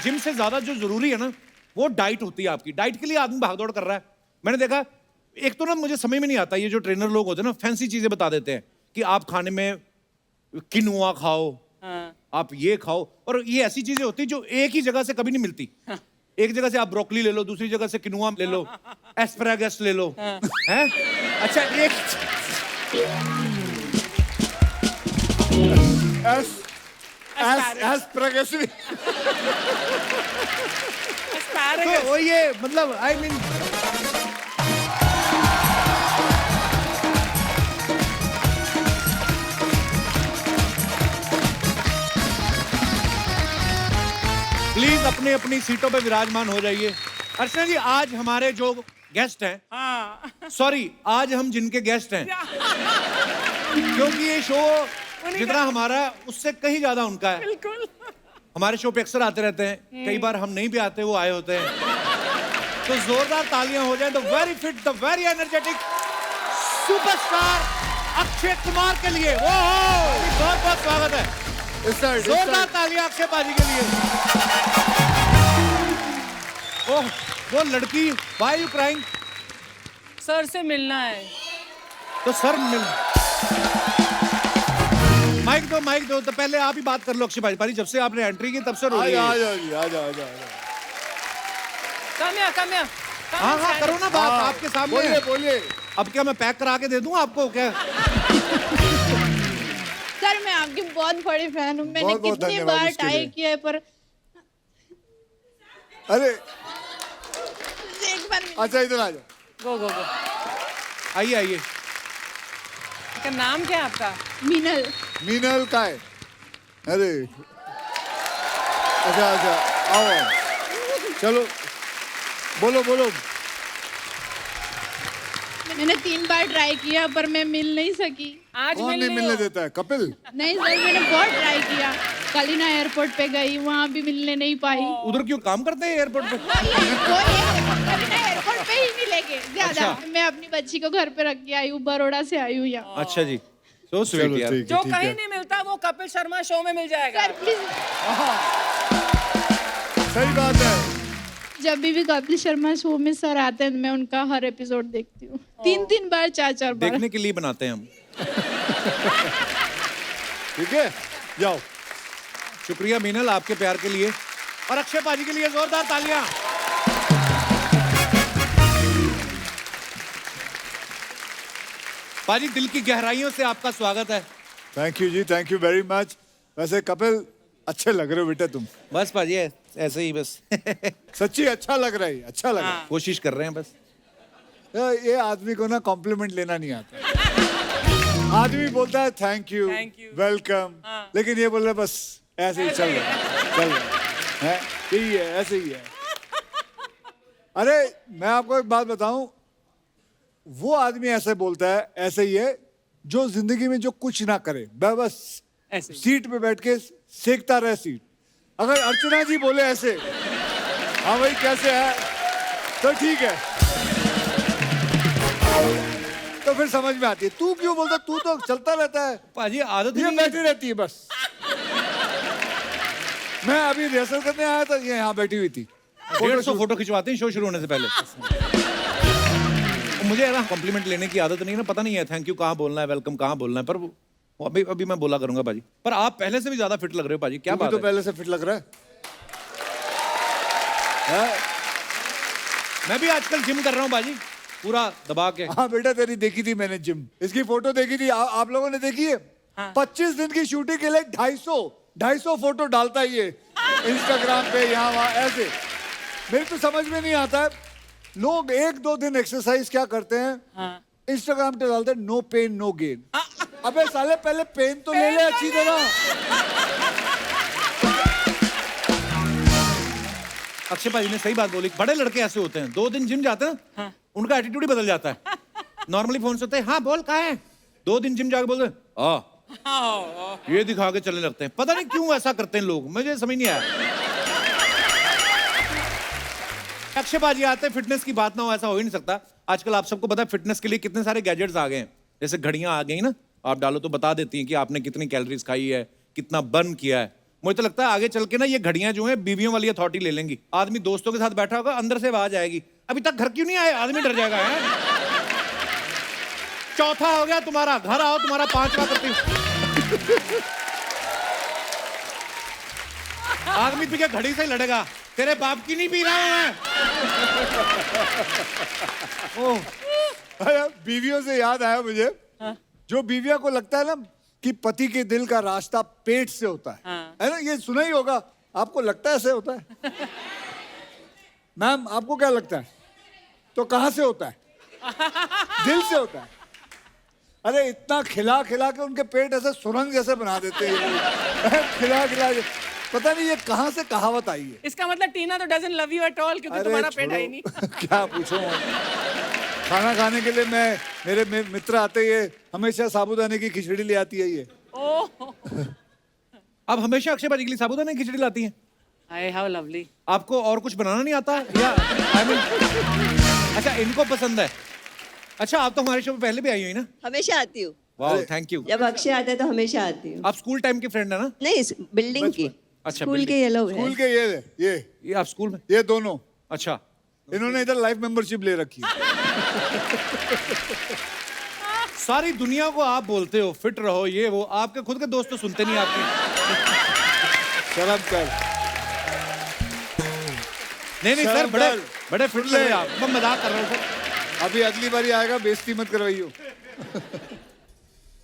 Gym से ज्यादा जो जरूरी है ना वो डाइट होती है आपकी। डाइट के लिए आदमी भागदौड़ कर रहा है। मैंने देखा, एक तो ना मुझे समझ में नहीं आता, ये जो ट्रेनर लोग होते हैं ना फैंसी चीजें बता देते हैं कि आप खाने में किनुआ खाओ, आप ये खाओ, और ये ऐसी चीजें होती है जो एक ही जगह से कभी नहीं मिलती। एक जगह से आप ब्रोकली ले लो, दूसरी जगह से किनुआ ले लो, एस्पैरागस ले लो, हैं? अच्छा एक तो वो ये मतलब आई मीन प्लीज अपनी अपनी सीटों पे विराजमान हो जाइए। अर्चना जी, आज हमारे जो गेस्ट हैं, सॉरी आज हम जिनके गेस्ट हैं, क्योंकि ये शो जितना हमारा है उससे कहीं ज्यादा उनका है। बिल्कुल। हमारे शो पे अक्सर आते रहते हैं, कई बार हम नहीं भी आते, वो आए होते हैं। तो जोरदार तालियां हो जाए the very fit, the very energetic superstar Akshay Kumar के लिए। वो बहुत बहुत स्वागत है। जोरदार तालियां अक्षय पाजी के लिए। ओह वो लड़की, why are you crying? Sir से मिलना है। तो सर मिल, माइक दो तो पहले आप ही बात कर लो। अक्षय पाजी, जब से आपने एंट्री की तब से रो रही है। आ जाओ। कम या। हाँ करो ना बात, आपके सामने। बोलिए। अब क्या मैं पैक करा के दे दूं आपको क्या? सर मैं आपकी बहुत बड़ी फैन हूँ। मैंने कितनी बार ट्राई किया है पर अरे एक बार अच्छा इधर आ जाओ। गो। आइए। का नाम क्या है आपका? मीनल का है। अरे अच्छा आओ चलो बोलो। मैंने 3 बार ट्राई किया पर मैं मिल नहीं सकी। आज कौन नहीं मिलने देता है? कपिल? नहीं सर, मैंने बहुत ट्राई किया। कलिना एयरपोर्ट पे गई, वहाँ भी मिलने नहीं पाई। उधर क्यों काम करते हैं एयरपोर्ट पे? कलिना एयरपोर्ट पे ही मिलेंगे ज्यादा। अच्छा। मैं अपनी बच्ची को घर पे रख के आई हूँ, बड़ौदा से आई हूँ यहाँ। अच्छा जी, सो स्वीट यार। जो कहीं नहीं मिलता वो कपिल शर्मा शो में मिल जाएगा। सर प्लीज, सही बात है। जब भी कपिल शर्मा शो में सर आते हैं मैं उनका हर एपिसोड देखती हूँ। 3 बार 4 बार। देखने के लिए बनाते हैं हम। ठीक है जाओ। शुक्रिया मीनल आपके प्यार के लिए, और अक्षय पाजी के लिए जोरदार तालियां। पाजी दिल की गहराइयों से आपका स्वागत है। Thank you ji, thank you very much. वैसे कपिल अच्छे लग रहे हो बेटा तुम। बस पाजी ऐसे ही बस। सच्ची अच्छा लग रहा है, अच्छा लग रहा है। कोशिश कर रहे हैं बस। ये आदमी को ना कॉम्प्लीमेंट लेना नहीं आता। आदमी बोलता है थैंक यू, वेलकम, लेकिन ये बोल रहा है बस ऐसे ही चल रहा है। यही है, ऐसे ही है। अरे मैं आपको एक बात बताऊं, वो आदमी ऐसे बोलता है ऐसे ही है जो जिंदगी में जो कुछ ना करे, बस सीट पे बैठ के सेकता रहे सीट। अगर अर्चना जी बोले ऐसे, हाँ भाई कैसे है, तो ठीक है, तो फिर समझ में आती है। तू क्यों बोलता? तू तो चलता रहता है। पाजी आदत ये नहीं बैठी रहती है बस। मैं अभी रिहर्सल करने आया था, ये यहाँ बैठी हुई थी। 150 फोटो खिंचवाते हैं शो शुरू होने से पहले। मुझे ना कॉम्प्लीमेंट लेने की आदत नहीं है ना, पता नहीं है थैंक यू कहाँ बोलना है, वेलकम कहाँ बोलना है, पर वो अभी मैं बोला करूंगा पाजी। पर आप पहले से भी ज्यादा फिट लग रहे हो पाजी, क्या बात तो है? पहले से फिट लग रहा है। मैं भी आजकल जिम कर रहा हूँ बाजी, पूरा दबा के। हाँ बेटा तेरी देखी थी मैंने जिम, इसकी फोटो देखी थी। आप लोगों ने देखी है? 25 दिन की शूटिंग के लिए 250 फोटो डालता है ये इंस्टाग्राम पे, यहाँ वहाँ ऐसे। मेरे तो समझ में नहीं आता है, लोग 1-2 दिन एक्सरसाइज क्या करते हैं, इंस्टाग्राम पे डालते हैं नो पेन नो गेन। अबे साले पहले पेन तो ले ले अच्छी तरह। अक्षय भाई ने सही बात बोली, बड़े लड़के ऐसे होते हैं 2 दिन जिम जाते हैं उनका एटीट्यूड ही बदल जाता है। नॉर्मली फोन से होते हैं हाँ बोल कहाँ है, 2 दिन जिम जाके बोलते हैं ये दिखा के चलने लगते हैं। पता नहीं क्यों ऐसा करते हैं लोग, मुझे समझ नहीं आया। अक्षय बाजी आते हैं, फिटनेस की बात ना हो ऐसा हो ही नहीं सकता। आजकल आप सबको पता है फिटनेस के लिए कितने सारे गैजेट्स आ गए हैं, जैसे घड़ियां आ गई ना, आप डालो तो बता देती हैं कि आपने कितनी कैलोरीज खाई है, कितना बर्न किया है। मुझे तो लगता है आगे चल के ना ये घड़ियां जो हैं बीवियों वाली अथॉरिटी ले लेंगी। आदमी दोस्तों के साथ बैठा होगा, अंदर से आवाज आएगी, अभी तक घर क्यों नहीं आए? आदमी डर जाएगा है? चौथा हो गया तुम्हारा, घर आओ तुम्हारा पांचवा करती हूँ। आदमी पी के घड़ी से ही लड़ेगा, तेरे बाप की नहीं पी रहा हूं मैं। ओह, अरे बीवियों से याद आया मुझे, जो बीवियों को लगता है ना कि पति के दिल का रास्ता पेट से होता है ना? ये सुना ही होगा, आपको लगता है ऐसे होता है? मैम आपको क्या लगता है? तो कहां से होता है? दिल से होता है। अरे इतना खिला खिला के उनके पेट ऐसे सुरंग जैसे बना देते हैं खिला खिला के। पता नहीं ये कहां से कहावत आई है। इसका मतलब टीना तो doesn't love you at all, क्योंकि तुम्हारा पेट है ही नहीं। क्या पूछूं, खाना खाने के लिए मेरे मित्र आते ही हमेशा साबूदाने की खिचड़ी ले आती है ये। ओह, अब हमेशा अक्षय भाजी के लिए साबूदाना की खिचड़ी लाती हैं। Hi how lovely. आपको और कुछ बनाना नहीं आता या अच्छा इनको पसंद है? अच्छा आप तो हमारे शो में पहले भी आई हुई ना? हमेशा आती हूँ। वाह थैंक यू। जब अक्षय आता है तो हमेशा आती हूँ। आप स्कूल टाइम के फ्रेंड है ना? नहीं, बिल्डिंग की। अच्छा, स्कूल building। के ये लोग स्कूल हैं। के ये आप स्कूल में? ये दोनों। अच्छा इन्होंने इधर लाइफ मेंबरशिप ले रखी है। सारी दुनिया को आप बोलते हो फिट रहो ये वो, आपके खुद के दोस्त तो सुनते नहीं आपकी। शर्म कर। नहीं नहीं सर, शर्म बड़े कर। बड़े फिट लग रहे हैं आप। मैं मजाक कर रहा हूँ सर। अभी अगली बारी आएगा, बेइज्जती मत करवाइयो।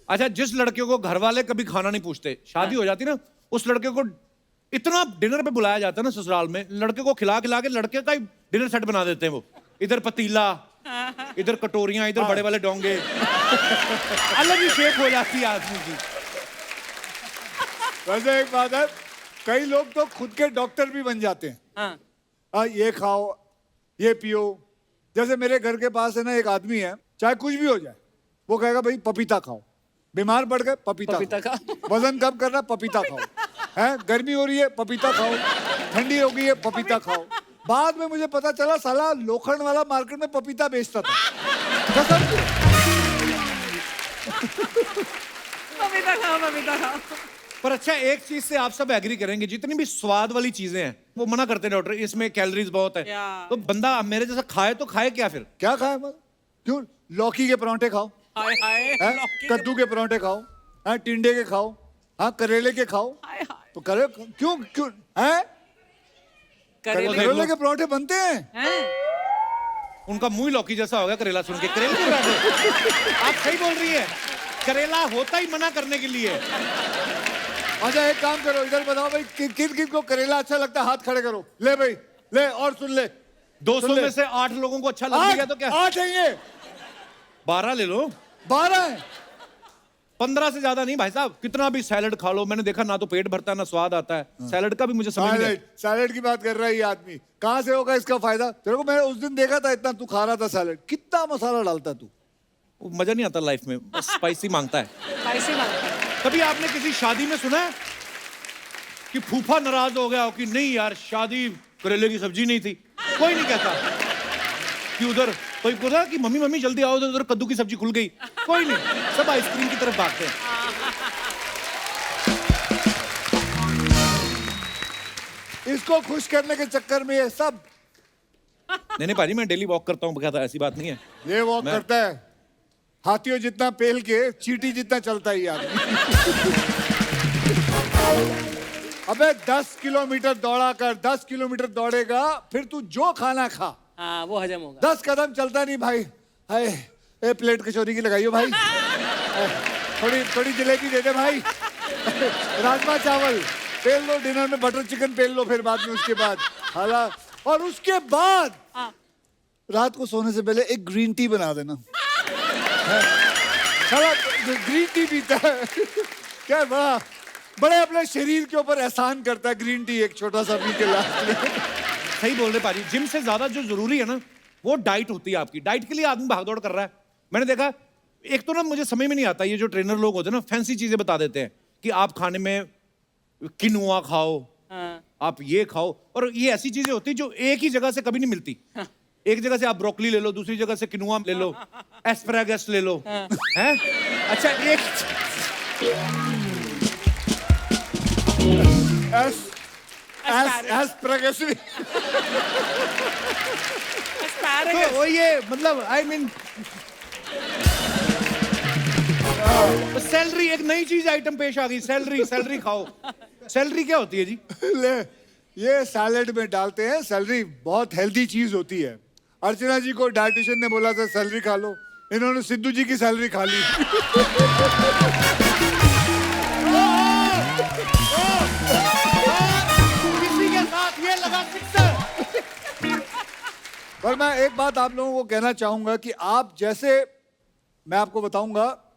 अच्छा जिस लड़के को घर वाले कभी खाना नहीं पूछते, शादी हो जाती ना, उस लड़के को इतना डिनर पे बुलाया जाता है ना ससुराल में, लड़के को खिला खिला के लड़के का ही डिनर सेट बना देते हैं वो। इधर पतीला, इधर कटोरियां, इधर बड़े वाले डोंगे। अलग ही शेप हो जाती है आदमी की। वैसे एक बात है, कई लोग तो खुद के डॉक्टर भी बन जाते हैं। ये खाओ, ये पियो। जैसे मेरे घर के पास है ना एक आदमी है, चाहे कुछ भी हो जाए वो कहेगा भाई पपीता खाओ, बीमार पड़ गए पपीता खाओ, वजन कम करना पपीता खाओ, है गर्मी हो रही है पपीता खाओ, ठंडी हो गई है पपीता खाओ। बाद में मुझे पता चला साला लोखंड वाला मार्केट में पपीता बेचता था। कसम से। पपीता खाओ, पपीता खाओ। पर अच्छा एक चीज से आप सब एग्री करेंगे, जितनी भी स्वाद वाली चीजें हैं वो मना करते हैं डॉक्टर, इसमें कैलोरीज बहुत है। तो बंदा मेरे जैसा खाए तो खाए क्या फिर? क्या खाए मतलब? क्यों? लौकी के परांठे खाओ, हाय हाय, हैं? लौकी के- कद्दू के परांठे खाओ, हाँ टिंडे के खाओ, हाँ करेले के खाओ। हाय हाय। तो करे क्यों क्यों हैं? करेले करेले के परांठे बनते हैं। हैं? उनका मुंह ही लौकी जैसा होगा करेला सुन के। करेले के पराठे? आप सही बोल रही है, करेला होता ही मना करने के लिए। अच्छा एक काम करो, इधर बताओ भाई किन किन को करेला अच्छा लगता है, हाथ खड़े करो। ले भाई ले, और सुन ले। 200 में से 8 लोगों को अच्छा लग गया तो क्या? 8 है ये, 12 ले लो। 12 है। 15 से ज्यादा नहीं भाई साहब। कितना भी सैलड खा लो, मैंने देखा ना तो पेट भरता है ना स्वाद आता है। सैलड का भी मुझे समझ नहीं सैलेड सैलेड की बात कर रहा है ये आदमी, कहाँ से होगा इसका फायदा? तेरे को मैंने उस दिन देखा था, इतना तू खा रहा था सैलेड, कितना मसाला डालता तू। मजा नहीं आता लाइफ में, स्पाइसी मांगता है। स्पाइसी मांगता है। कभी आपने किसी शादी में सुना है कि फूफा नाराज हो गया हो कि नहीं यार शादी करेले की सब्जी नहीं थी? कोई नहीं कहता कि उधर कोई बोला कि मम्मी मम्मी जल्दी आओ, उधर कद्दू की सब्जी खुल गई। कोई नहीं, सब आइसक्रीम की तरफ भागते हैं। इसको खुश करने के चक्कर में ये सब। नहीं नहीं भाजी, मैं डेली वॉक करता हूँ, कहता ऐसी बात नहीं है। ये वॉक करता है, हाथियों जितना पेल के चींटी जितना चलता है ये आदमी। अबे 10 किलोमीटर दौड़ा कर, 10 किलोमीटर दौड़ेगा, फिर तू जो खाना खा, हाँ वो हजम होगा। 10 कदम चलता नहीं भाई। हाय ए प्लेट कचौरी की लगाइयो भाई, थोड़ी थोड़ी जलेबी दे दे भाई, राजमा चावल पेल लो, डिनर में बटर चिकन पेल लो, फिर बाद में उसके बाद हाला, और उसके बाद रात को सोने से पहले एक ग्रीन टी बना देना। साला ग्रीन टी पीता है क्या? बड़े अपने शरीर के ऊपर एहसान करता है ग्रीन टी, एक छोटा सा पी के लास्ट में। सही बोल रहे पाजी, जिम से ज्यादा जो जरूरी है ना वो डाइट होती है आपकी। डाइट के लिए आदमी भागदौड़ कर रहा है। मैंने देखा, एक तो ना मुझे समझ में नहीं आता, ये जो ट्रेनर लोग होते हैं ना फैंसी चीजें बता देते हैं कि आप खाने में किनुआ खाओ, आप ये खाओ, और ये ऐसी चीजें होती है जो एक ही जगह से कभी नहीं मिलती। एक जगह से आप ब्रोकली ले लो, दूसरी जगह से किनुआ ले लो, एस्पैरागस ले लो, हैं? अच्छा एस्पैरागस तो वो ये मतलब आई मीन सैलरी, एक नई चीज आइटम पेश आ गई, सैलरी। सैलरी खाओ। सैलरी क्या होती है जी? ले, ये सैलेड में डालते हैं। सैलरी बहुत हेल्दी चीज होती है। अर्चना जी को डाइटिशियन ने बोला था सैलरी खा लो, इन्होंने सिद्धू जी की सैलरी खा ली। किसी के साथ ये लगा सिक्सर। पर मैं एक बात आप लोगों को कहना चाहूंगा कि आप जैसे, मैं आपको बताऊंगा,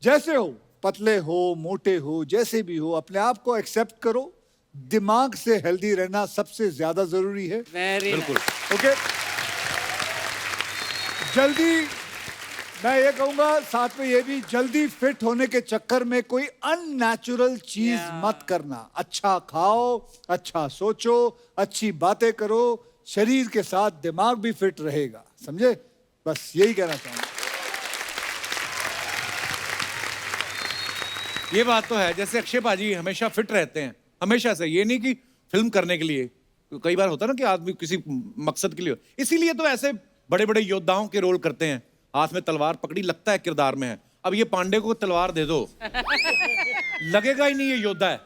जैसे हो, पतले हो, मोटे हो, जैसे भी हो, अपने आप को एक्सेप्ट करो। दिमाग से हेल्दी रहना सबसे ज्यादा जरूरी है। बिल्कुल। ओके, जल्दी, मैं ये कहूंगा साथ में ये भी, जल्दी फिट होने के चक्कर में कोई अननेचुरल चीज मत करना। अच्छा खाओ, अच्छा सोचो, अच्छी बातें करो, शरीर के साथ दिमाग भी फिट रहेगा। समझे? बस यही कहना चाहूंगा। ये बात तो है। जैसे अक्षय पाजी हमेशा फिट रहते हैं, हमेशा से। ये नहीं कि फिल्म करने के लिए, कई बार होता है ना कि आदमी किसी मकसद के लिए, इसीलिए तो ऐसे बड़े बड़े योद्धाओं के रोल करते हैं। हाथ में तलवार पकड़ी, लगता है किरदार में है। अब ये पांडे को तलवार दे दो, लगेगा ही नहीं ये योद्धा है।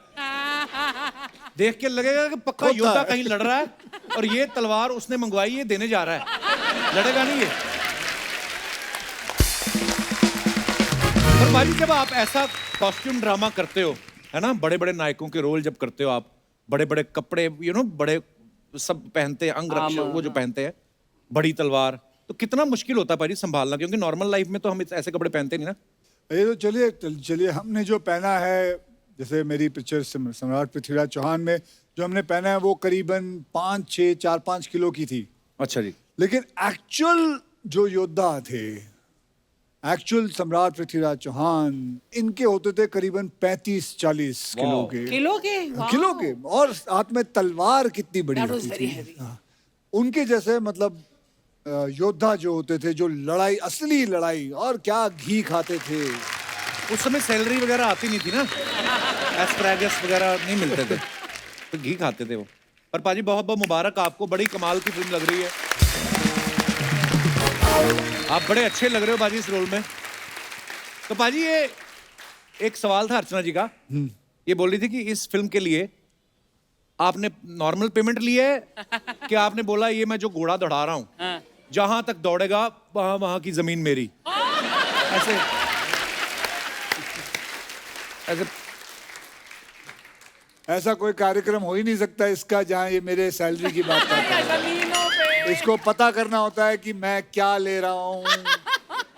देख के लगेगा कि पक्का योद्धा कहीं लड़ रहा है, और ये तलवार उसने मंगवाई, ये देने जा रहा है, लड़ेगा नहीं ये। पर भाई जब आप ऐसा कॉस्ट्यूम ड्रामा करते हो, है ना, बड़े बड़े नायकों के रोल जब करते हो आप, बड़े बड़े कपड़े, बड़े सब पहनते हैं, अंग रक्षक वो जो पहनते हैं, बड़ी तलवार, तो कितना मुश्किल होता है भाई संभालना, क्योंकि नॉर्मल लाइफ में तो हम ऐसे कपड़े पहनते नहीं ना। ये तो चलिए हमने जो पहना है, जैसे मेरी पिक्चर सम्राट पृथ्वीराज चौहान में जो हमने पहना है वो करीबन 4-5 किलो की थी। अच्छा जी। लेकिन एक्चुअल जो योद्धा थे, एक्चुअल सम्राट पृथ्वीराज चौहान, इनके होते थे करीबन 35-40 किलो के। किलो के, और हाथ में तलवार कितनी बड़ी होती थी। उनके जैसे मतलब योद्धा जो होते थे, जो लड़ाई, असली लड़ाई, और क्या घी खाते थे। उस समय सैलरी वगैरह आती नहीं थी ना, एस्पैरागस वगैरह नहीं मिलते थे, तो घी खाते थे वो। पर पाजी बहुत बहुत मुबारक आपको, बड़ी कमाल की फिल्म लग रही है। आप बड़े अच्छे लग रहे हो बाजी इस रोल में। तो पाजी ये एक सवाल था अर्चना जी का, ये बोल रही थी कि इस फिल्म के लिए आपने नॉर्मल पेमेंट ली है कि आपने बोला ये मैं जो घोड़ा दौड़ा रहा हूं, जहां तक दौड़ेगा वहां की जमीन मेरी, ऐसे ऐसे ऐसा कोई कार्यक्रम हो ही नहीं सकता इसका जहां ये मेरे सैलरी की बात करता है। इसको पता करना होता है कि मैं क्या ले रहा हूँ,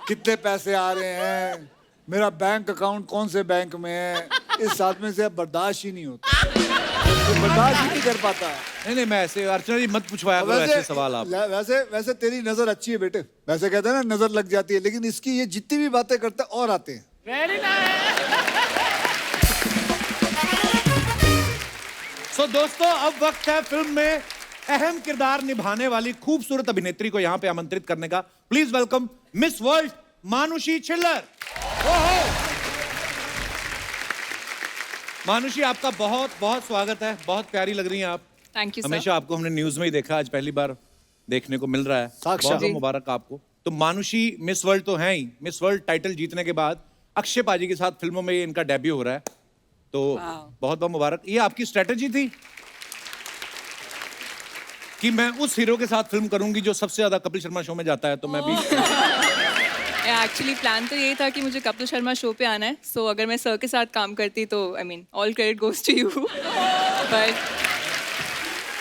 कितने पैसे आ रहे हैं, मेरा बैंक अकाउंट कौन से बैंक में है। इस आदमी से बर्दाश्त ही नहीं होता, तो बर्दाश्त ही नहीं कर पाता। नहीं, मैं ऐसे, अर्चना जी मत पूछवाया करो ऐसे सवाल आप। वैसे तेरी नजर अच्छी है बेटे, वैसे कहते हैं ना नजर लग जाती है, लेकिन इसकी ये जितनी भी बातें करता है और आते हैं। सो दोस्तों, अब वक्त है फिल्म में अहम किरदार निभाने वाली खूबसूरत अभिनेत्री को यहां पे आमंत्रित करने का। Please welcome miss world Manushi Chhillar. मानुषी, आपका बहुत बहुत स्वागत है, बहुत प्यारी लग रही हैं आप। Thank you. हमेशा आपको हमने न्यूज में ही देखा, आज पहली बार देखने को मिल रहा है, बहुत बहुत मुबारक आपको। तो मानुषी मिस वर्ल्ड तो है ही, मिस वर्ल्ड टाइटल जीतने के बाद अक्षय पाजी के साथ फिल्मों में इनका डेब्यू हो रहा है, तो बहुत बहुत मुबारक। ये आपकी स्ट्रेटेजी थी कि मैं उस हीरो के साथ फिल्म करूंगी जो सबसे ज्यादा कपिल शर्मा शो में जाता है, तो मैं भी एक्चुअली प्लान तो यही था कि मुझे कपिल शर्मा शो पे आना है, सो अगर मैं सर के साथ काम करती तो I mean all credit goes to you. But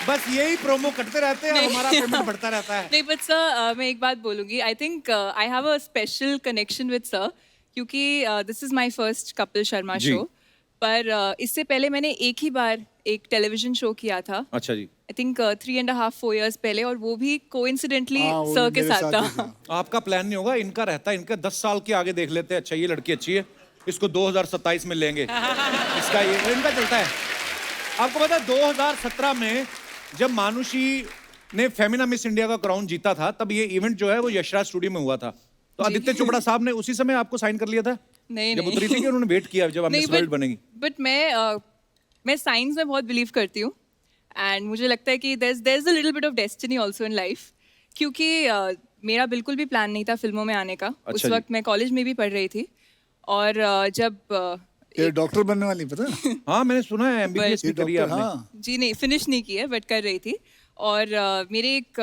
बस यही प्रोमो करते रहते हैं, हमारा पेमेंट बढ़ता रहता है। नहीं, बट सर मैं एक बात बोलूँगी, I think I have a special connection with sir, क्योंकि this is my first Kapil Sharma show. पर इससे पहले मैंने एक ही बार एक टेलीविजन शो किया था। अच्छा जी। आई थिंक 3.5-4 years पहले, और वो भी कोइंसिडेंटली सर के साथ था। आपका प्लान नहीं होगा, इनका रहता है, इनका 10 साल के आगे देख लेते हैं। अच्छा ये लड़की अच्छी है, इसको 2027 में लेंगे, इसका ये इनका चलता है। आपको पता है 2017 में जब मानुषी ने फेमिना मिस इंडिया का क्राउन जीता था, तब ये इवेंट जो है वो यशराज स्टूडियो में हुआ था, तो आदित्य चोपड़ा साहब ने उसी समय आपको साइन कर लिया था। नहीं, जब उतरी थी कि उन्होंने वेट किया जब आप मिस वर्ल्ड बनेंगी। बट मैं मैं साइंस में बहुत बिलीव करती हूँ एंड मुझे लगता है कि there is a little bit of destiny also in life, क्योंकि मेरा बिल्कुल भी प्लान नहीं था फिल्मों में आने का। उस जी। वक्त मैं कॉलेज में भी पढ़ रही थी और जब ये डॉक्टर बनने वाली पता है? हाँ मैंने सुना है एमबीबीएस ये भी करी डॉक्टर आपने। हाँ जी नहीं फिनिश नहीं की है बट कर रही थी। और मेरे एक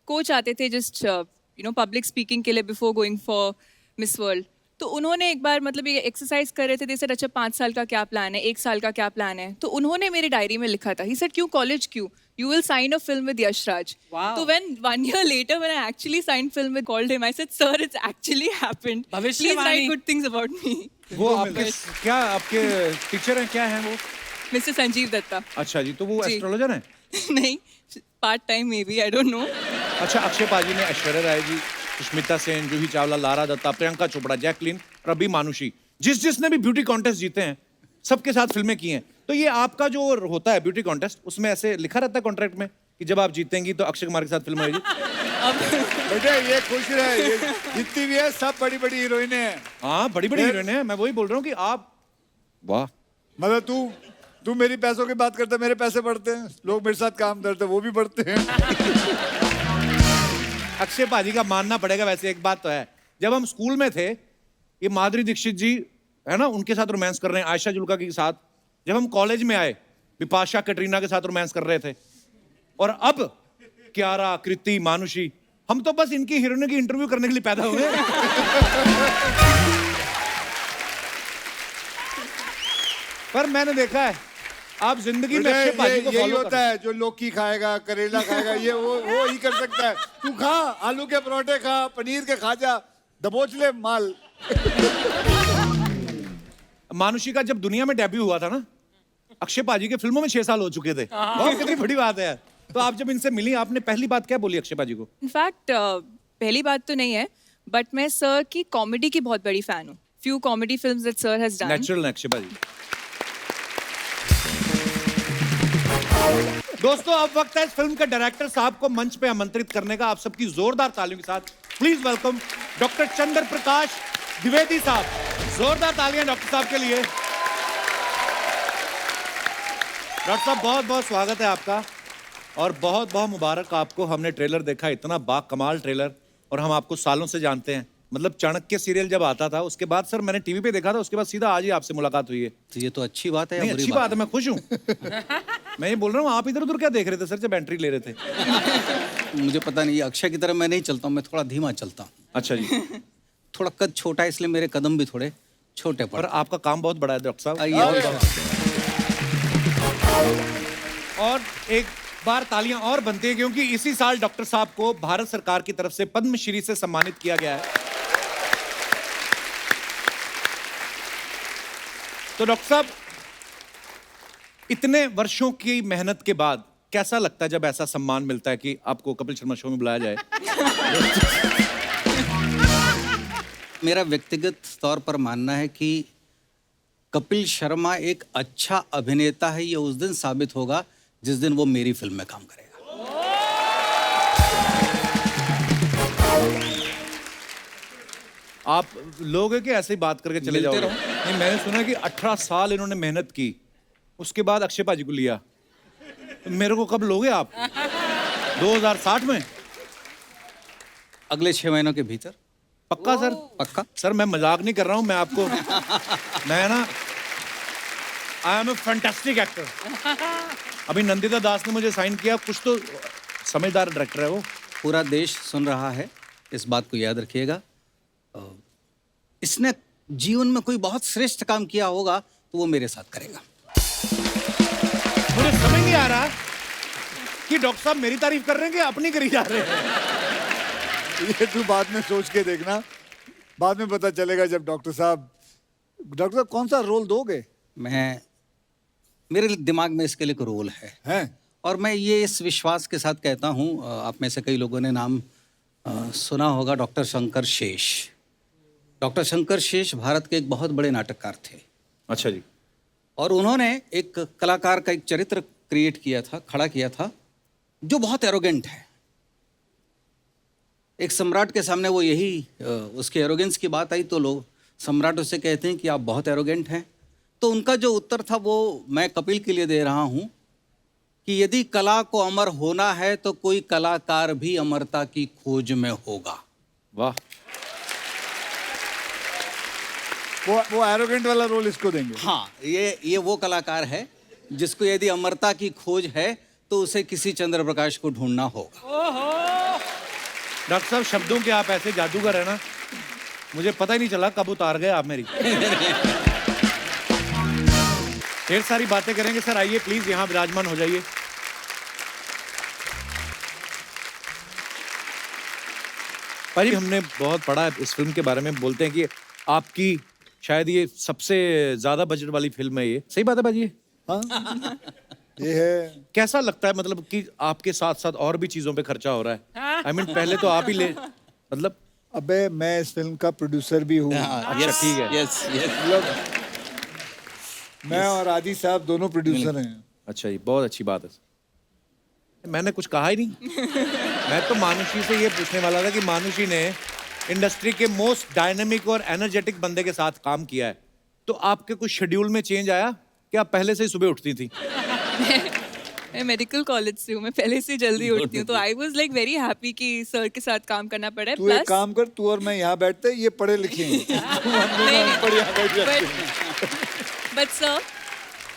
कोच आते थे जस्ट पब्लिक स्पीकिंग के लिए before going for miss world. तो उन्होंने एक बार मतलब ये एक्सरसाइज कर रहे थे, जैसे अच्छा 5 साल का क्या प्लान है, 1 साल का क्या प्लान है। तो उन्होंने मेरी डायरी में लिखा था, ही सेड क्यों कॉलेज क्यों, you will sign a film with Yash Raj. Wow. तो when 1 year later when I actually signed film with called him, I said sir it's actually happened, please भविष्यवाणी। write good things about me. वो आपके क्या आपके teacher हैं, क्या हैं वो? Mr. संजीव दत्ता। अच्छा जी, तो वो जी। एस्ट्रोलॉजर हैं? नहीं part time may be, I don't know. अच्छा, अक्षय पाजी ने ऐश्वर्या राय जी, सुष्मिता सेन, जूही चावला, लारा दत्ता, प्रियंका चोपड़ा, जैकलीन, रबी मानुषी, जिसने भी ब्यूटी कॉन्टेस्ट जीते हैं सबके साथ फिल्में की हैं। तो ये आपका जो होता है ब्यूटी कॉन्टेस्ट, उसमें ऐसे लिखा रहता है कॉन्ट्रैक्ट में कि जब आप जीतेंगी तो अक्षय कुमार के साथ फिल्म होगी? बेटे ये खुश रहे, ये जितनी भी है सब बड़ी बड़ी हीरोइनें हैं। हाँ बड़ी बड़ी हीरोइन है, मैं वही बोल रहा हूँ कि आप वाह। मतलब तू मेरी पैसों की बात करता है, मेरे पैसे बढ़ते हैं, लोग मेरे साथ काम करते हैं वो भी बढ़ते हैं। अक्षय पाजी का मानना पड़ेगा। वैसे एक बात तो है, जब हम स्कूल में थे ये माधुरी दीक्षित जी है ना, उनके साथ रोमांस कर रहे हैं, आयशा जुल्का के साथ। जब हम कॉलेज में आए बिपाशा कैटरीना के साथ रोमांस कर रहे थे, और अब कियारा, कृति, मानुषी, हम तो बस इनकी हीरोइनों की इंटरव्यू करने के लिए पैदा हुए। पर मैंने देखा है आप जिंदगी में अक्षय पाजी को यही फॉलो होता है, जो लौकी खाएगा, करेला खाएगा, ये वो ही कर सकता है। तू खा, आलू के परोठे खा, पनीर के खा जा, दबोच ले माल। मानुषी का जब दुनिया में डेब्यू हुआ था ना, अक्षय पाजी के फिल्मों में 6 साल हो चुके थे। बहुत कितनी बड़ी बात है। तो आप जब इनसे मिली, आपने पहली बात क्या बोली अक्षय पाजी को? इनफैक्ट पहली बात तो नहीं है, बट मैं सर की कॉमेडी की बहुत बड़ी फैन हूँ। Few comedy films that sir has done. Natural Akshay पाजी। दोस्तों अब वक्त है इस फिल्म के डायरेक्टर साहब को मंच पे आमंत्रित करने का। आप सबकी जोरदार तालियों के साथ प्लीज वेलकम डॉक्टर चंद्र प्रकाश द्विवेदी साहब। जोरदार तालियां डॉक्टर साहब के लिए। डॉक्टर साहब बहुत बहुत स्वागत है आपका, और बहुत बहुत मुबारक आपको। हमने ट्रेलर देखा, इतना बाकमाल ट्रेलर, और हम आपको सालों से जानते हैं। मतलब चाणक्य सीरियल जब आता था उसके बाद सर मैंने टीवी पे देखा था, उसके बाद सीधा आज ही आपसे मुलाकात हुई है। तो ये तो अच्छी बात है या नहीं बुरी अच्छी बात है, मैं खुश हूँ। मैं ये बोल रहा हूँ आप इधर उधर क्या देख रहे थे सर जब एंट्री ले रहे थे? मुझे पता नहीं, अक्षय की तरह मैं नहीं चलता हूँ, मैं थोड़ा धीमा चलता हूँ। अच्छा जी। थोड़ा कद छोटा है इसलिए मेरे कदम भी थोड़े छोटे पर पड़े। आपका काम बहुत बड़ा है डॉक्टर साहब। आइए। और एक बार तालियां और बनती है क्योंकि इसी साल डॉक्टर साहब को भारत सरकार की तरफ से पद्मश्री से सम्मानित किया गया है। तो डॉक्टर साहब इतने वर्षों की मेहनत के बाद कैसा लगता है जब ऐसा सम्मान मिलता है कि आपको कपिल शर्मा शो में बुलाया जाए? मेरा व्यक्तिगत तौर पर मानना है कि कपिल शर्मा एक अच्छा अभिनेता है, ये उस दिन साबित होगा जिस दिन वो मेरी फिल्म में काम करेगा। आप लोग हैं कि ऐसे ही बात करके चले मिलते जाओगे? रहो। नहीं, मैंने सुना कि 18 साल इन्होंने मेहनत की, उसके बाद अक्षय पाजी को लिया। तो मेरे को कब लोगे आप? 2060 में? अगले 6 महीनों के भीतर। पक्का सर? पक्का। सर मैं मजाक नहीं कर रहा हूं, मैं आपको मैं ना I am a fantastic actor. अभी नंदिता दास ने मुझे साइन किया, कुछ तो समझदार डायरेक्टर है वो। पूरा देश सुन रहा है, इस बात को याद रखिएगा। इसने जीवन में कोई बहुत श्रेष्ठ काम किया होगा तो वो मेरे साथ करेगा। मुझे समझ नहीं आ रहा कि डॉक्टर साहब मेरी तारीफ कर रहे हैं कि अपनी करी जा रहे हैं। ये तू बाद में सोच के देखना, बाद में पता चलेगा जब डॉक्टर साहब कौन सा रोल दोगे? मेरे दिमाग में इसके लिए कोई रोल है। और मैं ये इस विश्वास के साथ कहता हूँ, आप में से कई लोगों ने नाम सुना होगा डॉक्टर शंकर शेष। डॉक्टर शंकर शेष भारत के एक बहुत बड़े नाटककार थे। अच्छा जी। और उन्होंने एक कलाकार का एक चरित्र क्रिएट किया था, खड़ा किया था, जो बहुत एरोगेंट है। एक सम्राट के सामने वो यही उसके एरोगेंस की बात आई तो लोग सम्राट उससे कहते हैं कि आप बहुत एरोगेंट हैं। तो उनका जो उत्तर था वो मैं कपिल के लिए दे रहा हूँ कि यदि कला को अमर होना है तो कोई कलाकार भी अमरता की खोज में होगा। वाह, वो एरोगेंट वाला रोल इसको देंगे। हाँ, ये वो कलाकार है जिसको यदि अमरता की खोज है तो उसे किसी चंद्र प्रकाश को ढूंढना होगा। डॉक्टर साहब शब्दों के आप ऐसे जादूगर है ना, मुझे पता ही नहीं चला कब उतार गए आप मेरी। ढेर सारी बातें करेंगे सर, आइए प्लीज यहाँ विराजमान हो जाइए। भाई हमने बहुत पढ़ा है इस फिल्म के बारे में, बोलते हैं कि आपकी शायद ये सबसे ज्यादा बजट वाली फिल्म है। ये सही बात है भाजी? हाँ, ये है। कैसा लगता है मतलब कि आपके साथ साथ और भी चीजों पे खर्चा हो रहा है? I mean, पहले तो आप ही ले मतलब। अबे मैं इस फिल्म का प्रोड्यूसर भी हूँ। अच्छा ठीक है। मतलब मैं और आदि साहब दोनों प्रोड्यूसर हैं। अच्छा जी, बहुत अच्छी बात है। मैंने कुछ कहा ही नहीं। मैं तो मानुषी से ये पूछने वाला था कि मानुषी ने इंडस्ट्री के मोस्ट डायनामिक और एनर्जेटिक बंदे के साथ काम किया है, तो आपके कुछ शेड्यूल में चेंज आया कि आप पहले से ही सुबह उठती थी? मैं मेडिकल कॉलेज से हूँ, मैं पहले से जल्दी उठती हूँ, तो I was like very happy कि सर के साथ काम करना पड़ा है। तू एक काम कर, तू और मैं यहाँ बैठते, ये पढ़े लिखे हैं। बट सर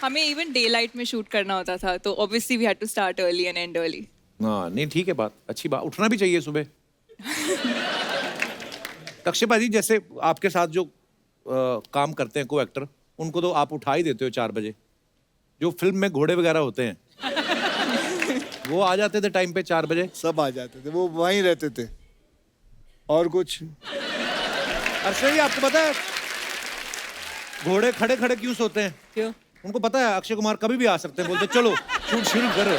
हमें इवन डे लाइट में शूट करना होता था, तो obviously we had to start early and end early. हाँ नहीं ठीक है, बात अच्छी बात, उठना भी चाहिए सुबह। कश्यप जी जैसे आपके साथ जो काम करते हैं को एक्टर, उनको तो आप उठा ही देते हो 4 बजे। जो फिल्म में घोड़े वगैरह होते हैं वो आ जाते थे टाइम पे 4 बजे। सब आ जाते थे, वो वहीं रहते थे। और कुछ अर्षद जी आपको पता है घोड़े खड़े खड़े क्यों सोते हैं? क्यों? उनको पता है अक्षय कुमार कभी भी आ सकते हैं, बोलते चलो शूट शुरू करो।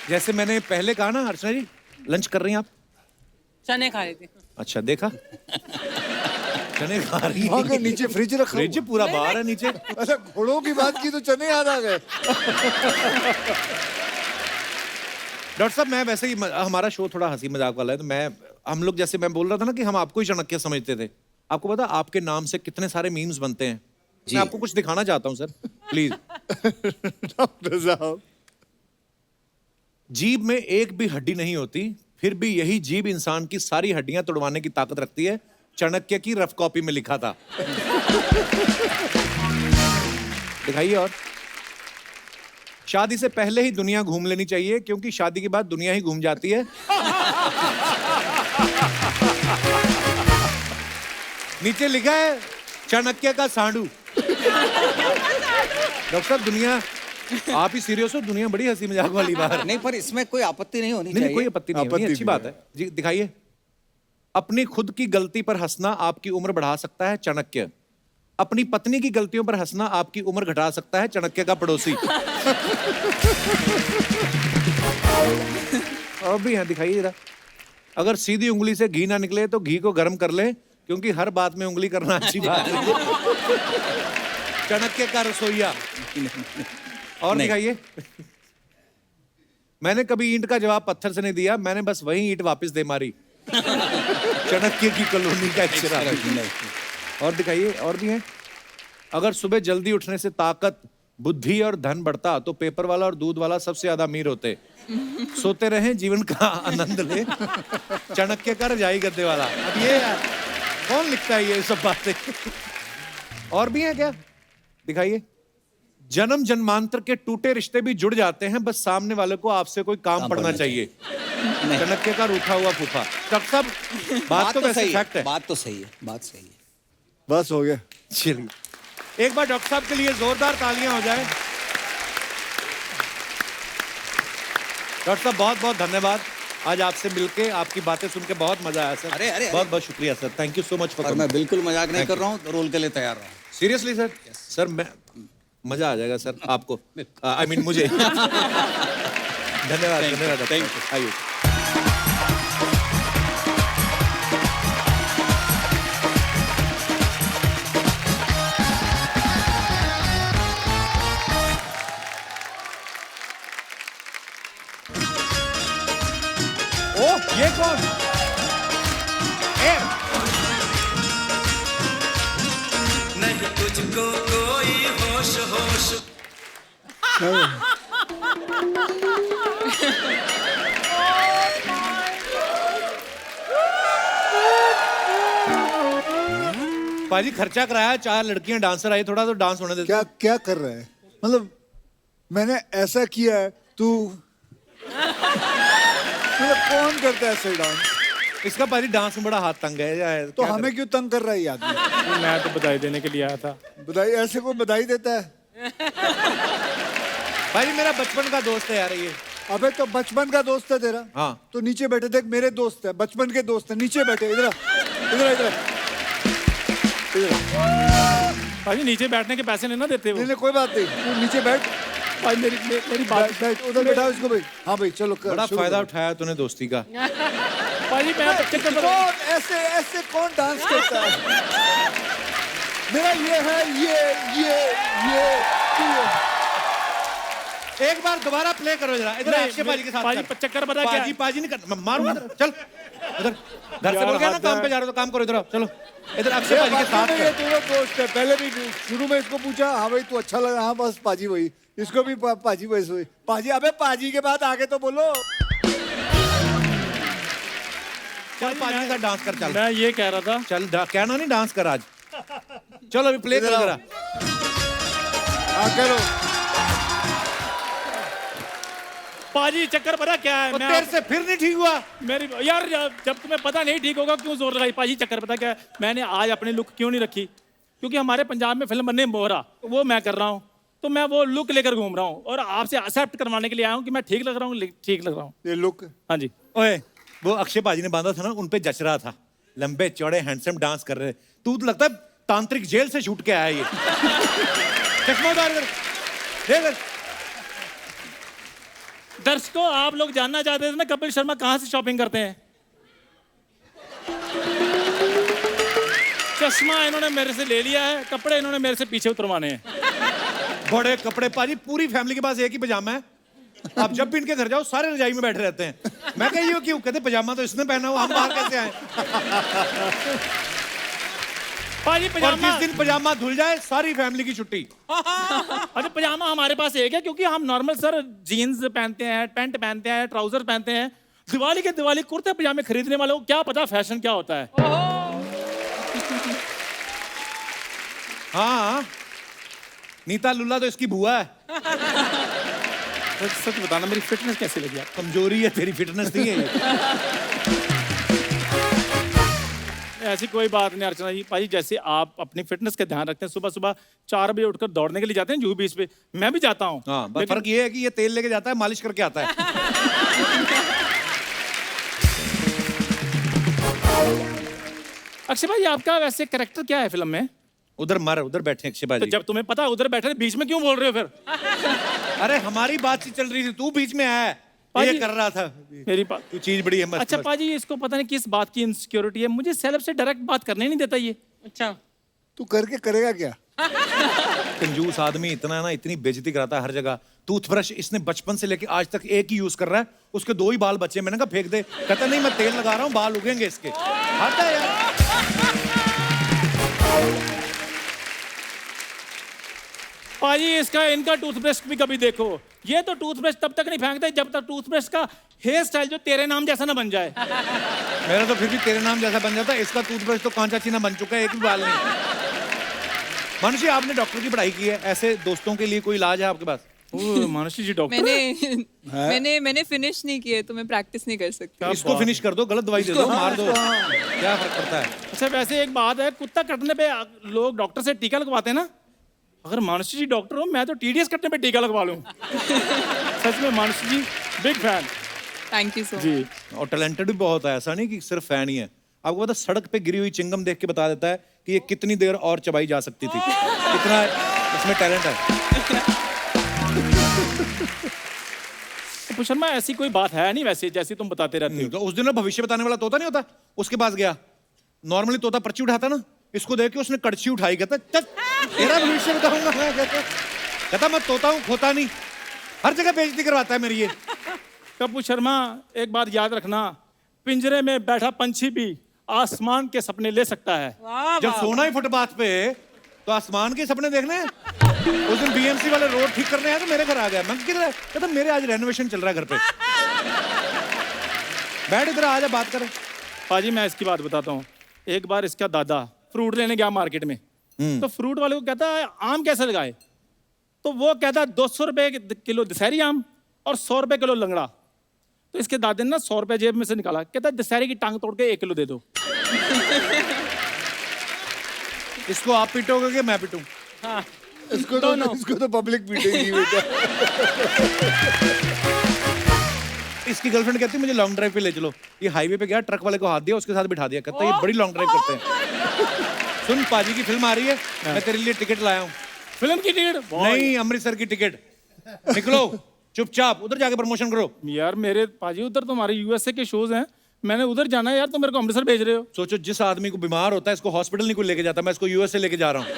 जैसे मैंने पहले कहा ना, अर्चना जी लंच कर रही हैं आप? चने खा रही थी। अच्छा देखा, चने खा रही हैं। वहाँ के नीचे फ्रिज रखा हुआ। फ्रिज पूरा बाहर है नीचे। अच्छा घोड़ों की बात की तो चने याद आ गए। डॉक्टर साहब मैं वैसे ही, हमारा शो थोड़ा हंसी मजाक वाला है, तो हम लोग जैसे मैं बोल रहा था ना कि हम आपको ही चाणक्य समझते थे। आपको पता आपके नाम से कितने सारे मीम्स बनते हैं? मैं आपको कुछ दिखाना चाहता हूँ सर, प्लीज। डॉक्टर साहब, जीभ में एक भी हड्डी नहीं होती, फिर भी यही जीभ इंसान की सारी हड्डियां तोड़वाने की ताकत रखती है। चाणक्य की रफ कॉपी में लिखा था। दिखाइए। और शादी से पहले ही दुनिया घूम लेनी चाहिए, क्योंकि शादी के बाद दुनिया ही घूम जाती है। नीचे लिखा है चाणक्य का सांडू। डॉक्टर साहब दुनिया, आप ही सीरियस हो? दुनिया बड़ी हंसी मजाक वाली बात नहीं, पर इसमें कोई आपत्ति नहीं होनी नहीं, चाहिए। कोई आपत्ति नहीं होनी, अच्छी बात है जी। दिखाइए। अपनी खुद की गलती पर हंसना आपकी उम्र बढ़ा सकता है, चाणक्य। अपनी पत्नी की गलतियों पर हंसना आपकी उम्र घटा सकता है, चाणक्य का पड़ोसी। और भी है, दिखाइए जरा। अगर सीधी उंगली से घी ना निकले तो घी को गर्म कर ले, क्योंकि हर बात में उंगली करना अच्छी बात है। चाणक्य का रसोइया। और दिखाइए। मैंने कभी ईंट का जवाब पत्थर से नहीं दिया, मैंने बस वही ईंट वापस दे मारी। चाणक्य की कॉलोनी का अक्षरा। और दिखाइए। और भी है। अगर सुबह जल्दी उठने से ताकत, बुद्धि और धन बढ़ता तो पेपर वाला और दूध वाला सबसे ज्यादा अमीर होते। सोते रहें, जीवन का आनंद ले, चाणक्य का रजाई गद्दे वाला। अब ये यार कौन लिखता है ये सब बातें? और भी है क्या? दिखाइए। जन्म जन्मांतर के टूटे रिश्ते भी जुड़ जाते हैं, बस सामने वाले को आपसे कोई काम पड़ना चाहिए। चाणक्य का रूठा हुआ फूफा। डॉक्टर साहब बात तो वैसे फैक्ट है। बात तो सही है, बात सही है। बस हो गया। चलिए एक बार डॉक्टर साहब के लिए जोरदार तालियां हो जाए। डॉक्टर साहब बहुत बहुत धन्यवाद, आज आपसे मिलके, आपकी बातें सुन के बहुत मजा आया सर। अरे बहुत बहुत शुक्रिया sir, thank you so much for. मैं बिल्कुल मजाक नहीं कर रहा हूँ, रोल के लिए तैयार रहा हूँ। Seriously sir? सर मैं मजा आ जाएगा सर आपको, आई मीन मुझे। धन्यवाद धन्यवाद, थैंक यू। आइए। ओह ये कौन? पाजी खर्चा कराया, 4 लड़कियां डांसर आई, थोड़ा तो डांस होने देते। क्या क्या कर रहा है? मतलब मैंने ऐसा किया है, तू मतलब कौन करता है ऐसे डांस? इसका पाजी डांस में बड़ा हाथ तंग है। तो हमें क्यों तंग कर रहा है ये आदमी? मैं तो बधाई देने के लिए आया था। बधाई? ऐसे कोई बधाई देता है? भाई मेरा बचपन का दोस्त है यार ये। अबे तो बचपन का दोस्त है तेरा? हाँ। तो नीचे बैठे, देख मेरे दोस्त है, बचपन के दोस्त है, नीचे बैठे, इधर इधर इधर भाई नीचे बैठने के पैसे नहीं ना देते वो। नहीं कोई बात नहीं, तू नीचे बैठ। भाई मेरी बात बैठ उधर बैठा इसको भाई। हाँ भाई चलो बड़ा फायदा उठाया तूने दोस्ती का। भाई मैं कौन ऐसे ऐसे कौन डांस करता है? मेरा ये है, ये एक बार दोबारा प्ले करो जरा इधर अक्षय पाजी के साथ। पाजी कर। चक्कर पता क्या? पाजी नहीं कर, मारूंगा इधर। चल इधर, घर से बोल गया ना काम पे जा रहे हो तो काम करो, इधर आओ, चलो इधर अक्षय पाजी के साथ ये कर। दोनों दोस्त है। पहले भी शुरू में इसको पूछा, हाँ भाई तू अच्छा लगा, हाँ बस पाजी वही, इसको भी पाजी वही पाजी। अबे पाजी के बाद आगे तो बोलो। चल पाजी के साथ डांस कर। चल मैं ये कह रहा था, चल कहना नहीं डांस कर आज। चलो अभी प्ले करो जरा। हाँ करो। पाजी चक्कर पता क्या है? तो तेरे से फिर नहीं ठीक हुआ? मेरी यार जब तुम्हें पता नहीं ठीक होगा क्यों जोर लगाई? पाजी चक्कर पता क्या है? मैंने आज अपनी लुक क्यों नहीं रखी? क्योंकि हमारे पंजाब में फिल्म बनने मोहरा, वो मैं कर रहा हूँ, तो मैं वो लुक लेकर घूम रहा हूँ और आपसे एक्सेप्ट करवाने के लिए आया हूँ कि मैं ठीक लग रहा हूँ, ठीक लग रहा हूँ। ये लुक? हाँ जी। ओए वो अक्षय पाजी ने बांधा था ना, उन पे जच रहा था, लंबे चौड़े हैंडसम डांस कर रहे। तू तो लगता है तांत्रिक जेल से छूट के आया ये। चश्मा उतार कर देख। दर्शकों आप लोग जानना चाहते थे ना कपिल शर्मा कहाँ से शॉपिंग करते हैं? चश्मा इन्होंने मेरे से ले लिया है, कपड़े इन्होंने मेरे से पीछे उतरवाने हैं। बड़े कपड़े पाजी, पूरी फैमिली के पास एक ही पजामा है। आप जब भी इनके घर जाओ सारे रजाई में बैठे रहते हैं। मैं कह ये क्यों? कहते पजामा तो इसने पहना हुआ, हम बाहर कैसे आए? पाजी और पजामा, जिस दिन पजामा धुल जाए सारी फैमिली की छुट्टी। अरे पजामा हमारे पास एक है क्योंकि हम नॉर्मल सर जीन्स पहनते हैं, पैंट पहनते हैं, ट्राउजर पहनते हैं। दिवाली के दिवाली कुर्ते पजामे खरीदने वालों को क्या पता फैशन क्या होता है। हाँ नीता लुल्ला तो इसकी बुआ है। सच बताना मेरी फिटनेस कैसी लगी आपको? कमजोरी है तेरी, फिटनेस नहीं है ये। ऐसी कोई बात नहीं अर्चना जी। पाजी जैसे आप अपनी फिटनेस का ध्यान रखते हैं, सुबह सुबह 4 बजे उठकर दौड़ने के लिए जाते हैं जुहू बीच पे, मैं भी जाता हूँ। हाँ बस फर्क ये है कि ये तेल लेके जाता है, मालिश करके आता है। अक्षय भाई आपका वैसे कैरेक्टर क्या है फिल्म में? उधर मर, उधर बैठे अक्षय तो भाजी। जब तुम्हें पता उधर बैठे बीच में क्यों बोल रहे हो फिर? अरे हमारी बातचीत चल रही थी, तू बीच में आया, ये पाजी कर रहा था। मेरी बात। तू चीज बड़ी है मस्त। अच्छा पाजी इसको पता नहीं किस बात की इनसिक्योरिटी है, मुझे सेलेब से डायरेक्ट बात करने नहीं देता ये। अच्छा तू करके करेगा क्या? कंजूस आदमी इतना ना, इतनी बेइज्जती कराता है हर जगह। टूथब्रश इसने बचपन से लेके आज तक एक ही यूज कर रहा है, उसके 2 ही बाल बचे। मैंने कहा फेंक दे, कहता नहीं मैं तेल लगा रहा हूँ, बाल उगेंगे इसके। आता है यार। पाजी इसका इनका टूथब्रश भी कभी देखो। ये तो टूथब्रश तब तक नहीं फेंकते जब तक टूथब्रश का हेयर स्टाइल जो तेरे नाम जैसा ना बन जाए। मेरा तो फिर भी तेरे नाम जैसा बन जाता है, इसका टूथब्रश तो कांचा चीना बन चुका है, एक भी बाल नहीं। मानुषी आपने डॉक्टर की पढ़ाई की है, ऐसे दोस्तों के लिए कोई इलाज है आपके पास? मानुषी जी डॉक्टर मैंने फिनिश नहीं किए तो मैं प्रैक्टिस नहीं कर सकती। इसको फिनिश कर दो, गलत दवाई दे दो, मार दो, क्या फर्क पड़ता है? अच्छा वैसे एक बात है, कुत्ता कटने पे लोग डॉक्टर से टीका लगवाते हैं ना। अगर मानुषी जी डॉक्टर हो, मैं तो टीडीएस कटने पे टीका लगवा लूं। सच में Manushi ji big fan. Thank you so जी मच। और टैलेंटेड भी बहुत है, ऐसा नहीं कि सिर्फ फैन ही है। आपको पता सड़क पे गिरी हुई चिंगम देख के बता देता है कि ये कितनी देर और चबाई जा सकती थी, कितना इसमें टैलेंट है। तो शर्मा ऐसी कोई बात है नहीं वैसे, जैसे तुम बताते रहते हो। तो उस दिन ना भविष्य बताने वाला तोता नहीं होता, उसके पास गया। नॉर्मली तोता पर्ची उठाता ना, इसको देख के उसने कड़छी उठाई, कहता तेरा भविष्य बताऊंगा मैं। कहता मैं तोता हूँ, खोता नहीं। हर जगह बेइज्जती करवाता है मेरी ये। कपूर शर्मा एक बात याद रखना, पिंजरे में बैठा पंछी भी आसमान के सपने ले सकता है। जब सोना ही फुटपाथ पे तो आसमान के सपने देखने हैं? उस दिन बीएमसी वाले रोड ठीक करने आया तो मेरे घर आ गया। मैं किधर है? कहता मेरे आज रेनोवेशन चल रहा है घर पे। बैठ इधर आ जा, बात कर। पाजी मैं इसकी बात बताता हूँ। एक बार इसका दादा फ्रूट लेने गया मार्केट में, तो फ्रूट वाले को कहता है आम कैसे लगाए, तो वो कहता 200 रुपए किलो दशहरी आम और 100 रुपए किलो लंगड़ा। तो इसके दादे ने ना 100 रुपए जेब में से निकाला, कहता दशहरी की टांग तोड़ के 1 किलो दे दो। इसको आप पीटोगे कि मैं पीटूं? हाँ इसको तो पब्लिक पीटेगी बेटा। इसकी गर्लफ्रेंड कहती है मुझे लॉन्ग ड्राइव पे ले चलो। ये हाईवे पे गया, ट्रक वाले को हाथ दिया, उसके साथ बिठा दिया। कहता है ये बड़ी लॉन्ग ड्राइव करते हैं। सुन, पाजी की फिल्म आ रही है, मैं तेरे लिए टिकट लाया हूँ। फिल्म की टिकट नहीं, अमृतसर की टिकट। निकलो चुपचाप, उधर जाके प्रमोशन करो। यार मेरे पाजी उधर तुम्हारे यूएसए के शोज हैं, मैंने उधर जाना है यार, तो मेरे को अमृतसर भेज रहे हो। सोचो, जिस आदमी को बीमार होता है इसको हॉस्पिटल नहीं कोई लेके जाता, मैं इसको यूएसए लेके जा रहा हूँ।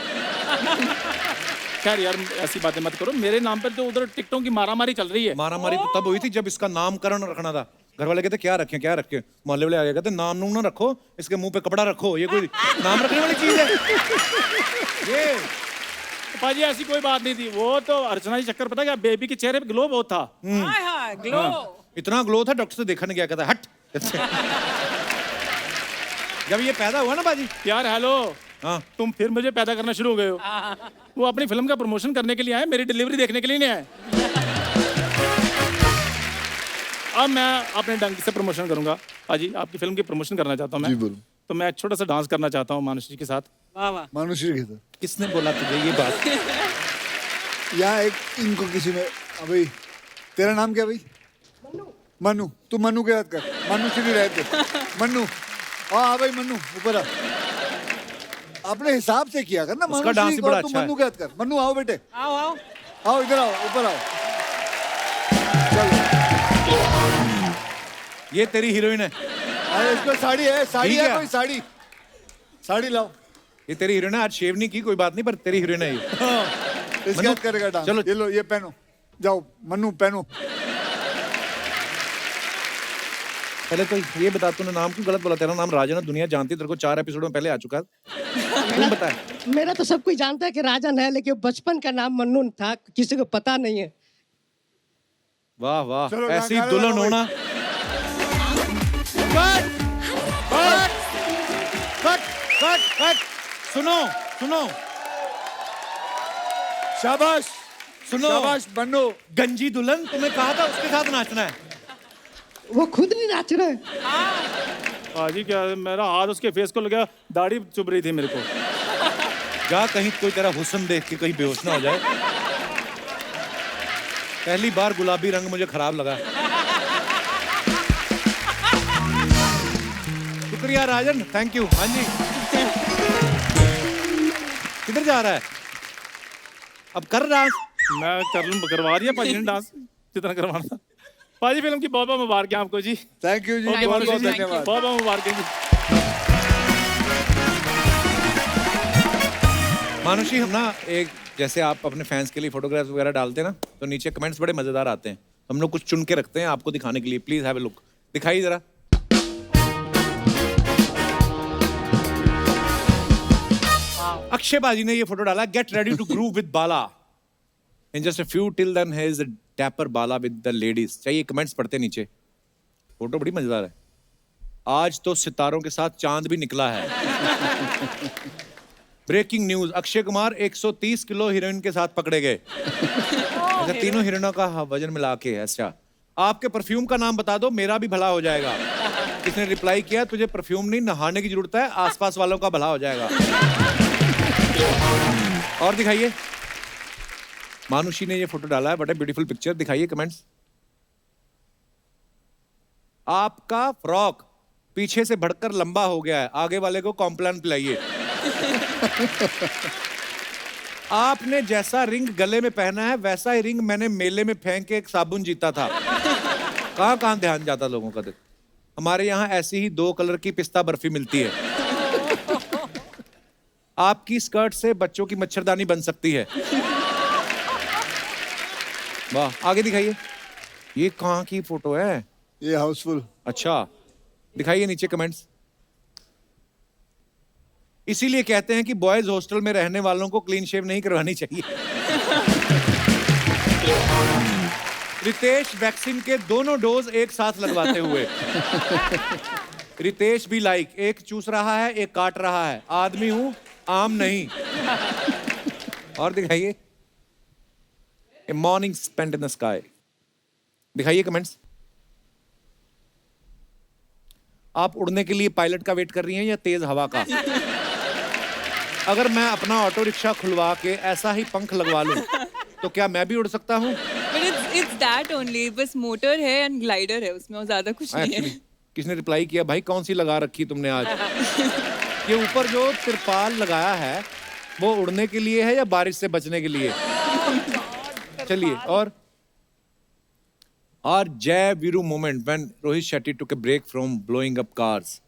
खैर यार ऐसी बातें मत करो, मेरे नाम पर तो उधर टिकटों की मारामारी चल रही है। मारामारी तो तब हुई थी जब इसका नामकरण रखना था। घर वाले कहते क्या रखें क्या रखें, मोहल्ले वाले आ गए कहते नाम नूम ना रखो, इसके मुंह पे कपड़ा रखो। ये कोई नाम रखने वाली चीज है? ये पाजी ऐसी कोई बात नहीं थी, वो तो अर्चना जी चक्कर पता क्या, बेबी के चेहरे पे ग्लो बहुत था। हाय हाय ग्लो। इतना ग्लो था, डॉक्टर से देखा नहीं गया, कहता हट। जब ये पैदा हुआ ना बाजी, यार हेलो, हाँ तुम फिर मुझे पैदा करना शुरू हो गए हो। वो अपनी फिल्म का प्रमोशन करने के लिए आए, मेरी डिलीवरी देखने के लिए नहीं आए। अब मैं अपने ढंग से प्रमोशन करूंगा। पाजी आपकी फिल्म की प्रमोशन करना चाहता हूँ मैं, तो मैं छोटा सा डांस करना चाहता हूँ मानुष जी के साथ। वाह वाह। मानुषी के साथ किसने बोला तुझे ये बात? यहाँ एक इनको किसी ने, अभी तेरा नाम क्या भाई? मनु। तू मनु के याद कर, मनु से नहीं रहते। मनु, हाँ भाई मनु, ऊपर आ। अपने हिसाब से किया कर ना। उसका डांस भी बड़ा अच्छा है। मनु के याद कर। मनु आओ बेटे, आओ आओ। आओ इधर आओ, ऊपर आओ। चलो, ये तेरी हीरोइन है? अरे इसको साड़ी है, साड़ी ठीक है है। कोई साड़ी, साड़ी लाओ। ये तेरी हीरोइन है। आज शेव नहीं की कोई बात नहीं, पर तेरी हीरोइन है ये। इसके याद करेगा डांस। चलो। ये लो, ये पहनो, जाओ मनु पहनो। पहले तो ये बता, तूने नाम क्यों गलत बोला? तेरा नाम राजन है, दुनिया जानती है तेरे को, 4 एपिसोड में पहले आ चुका है। तुम बता। मेरा तो सब कोई जानता है कि राजन है, लेकिन बचपन का नाम मन्नू था, किसी को पता नहीं है। वाह वाह, चलो, ऐसी गाना दुल्हन लगाओ होना। Cut cut cut cut cut. सुनो सुनो शाबाश, सुनो, शाबाश मनु। गंजी दुल्हन, तुम्हें कहा था उसके साथ नाचना है। वो खुद नहीं नाच रहे। पाजी क्या, मेरा हाथ उसके फेस को लगा, दाढ़ी चुभ रही थी मेरे को। जा कहीं कोई तेरा हुस्न देख के कहीं बेहोश ना हो जाए। पहली बार गुलाबी रंग मुझे खराब लगा। शुक्रिया राजन, थैंक यू। हाँ जी, किधर जा रहा है? अब कर डांस। मैं करवा दिया पाजी ने डांस जितना करवाना था। पाजी फिल्म की बहुत बहुत मुबारक है आपको जी। थैंक यू जी, ओके बहुत मानुषी बहुत जी, धन्यवाद। बहुत बहुत मुबारक है जी। मानुषी, हम ना एक, जैसे आप अपने फैंस के लिए फोटोग्राफ्स वगैरह डालते हैं ना, तो नीचे कमेंट्स बड़े मजेदार आते हैं। हम लोग कुछ चुन के रखते हैं आपको दिखाने के लिए। प्लीज हैव अ लुक, दिखाइए जरा। अक्षय बाजी ने ये फोटो डाला, get ready to groove with Bala in just a few till then he is the dapper Bala with the ladies. चाहिए कमेंट्स पढ़ते नीचे। फोटो बड़ी मजेदार है। आज तो सितारों के साथ चांद भी निकला है। Breaking news, Akshay Kumar 130 kilo heroine के साथ पकड़े गए। अच्छा, तीनों हीरोइनों का वजन मिला के। अच्छा, आपके परफ्यूम का नाम बता दो, मेरा भी भला हो जाएगा। किसने रिप्लाई किया, तुझे परफ्यूम नहीं नहाने की जरूरत है, आसपास वालों का भला हो जाएगा। और दिखाइए। मानुषी ने ये फोटो डाला है, बड़ा ब्यूटीफुल पिक्चर। दिखाइए कमेंट्स। आपका फ्रॉक पीछे से बढ़कर लंबा हो गया है, आगे वाले को कॉम्प्लान पिलाइए। आपने जैसा रिंग गले में पहना है, वैसा ही रिंग मैंने मेले में फेंक के एक साबुन जीता था। कहाँ कहाँ ध्यान जाता लोगों का। देख, हमारे यहाँ ऐसी ही 2 कलर की पिस्ता बर्फी मिलती है। आपकी स्कर्ट से बच्चों की मच्छरदानी बन सकती है। वाह, आगे दिखाइए। ये कहाँ की फोटो है? ये हाउसफुल। अच्छा, दिखाइए नीचे कमेंट्स। इसीलिए कहते हैं कि बॉयज हॉस्टल में रहने वालों को क्लीन शेव नहीं करवानी चाहिए। रितेश वैक्सीन के दोनों डोज एक साथ लगवाते हुए। रितेश भी लाइक, एक चूस रहा है एक काट रहा है, आदमी हूं आम नहीं। और दिखाइए, a morning spent in the sky. दिखाइए कमेंट्स। आप उड़ने के लिए पायलट का वेट कर रही हैं या तेज हवा का? अगर मैं अपना ऑटो रिक्शा खुलवा के ऐसा ही पंख लगवा लूं तो क्या मैं भी उड़ सकता हूं? But it's that only. बस मोटर है एंड ग्लाइडर है उसमें, और ज्यादा कुछ नहीं है। किसने रिप्लाई किया भाई कौन सी लगा रखी तुमने आज? ये ऊपर जो तिरपाल लगाया है वो उड़ने के लिए है या बारिश से बचने के लिए? चलिए। और Jai Veeru moment when Rohit Shetty took a break from blowing up cars.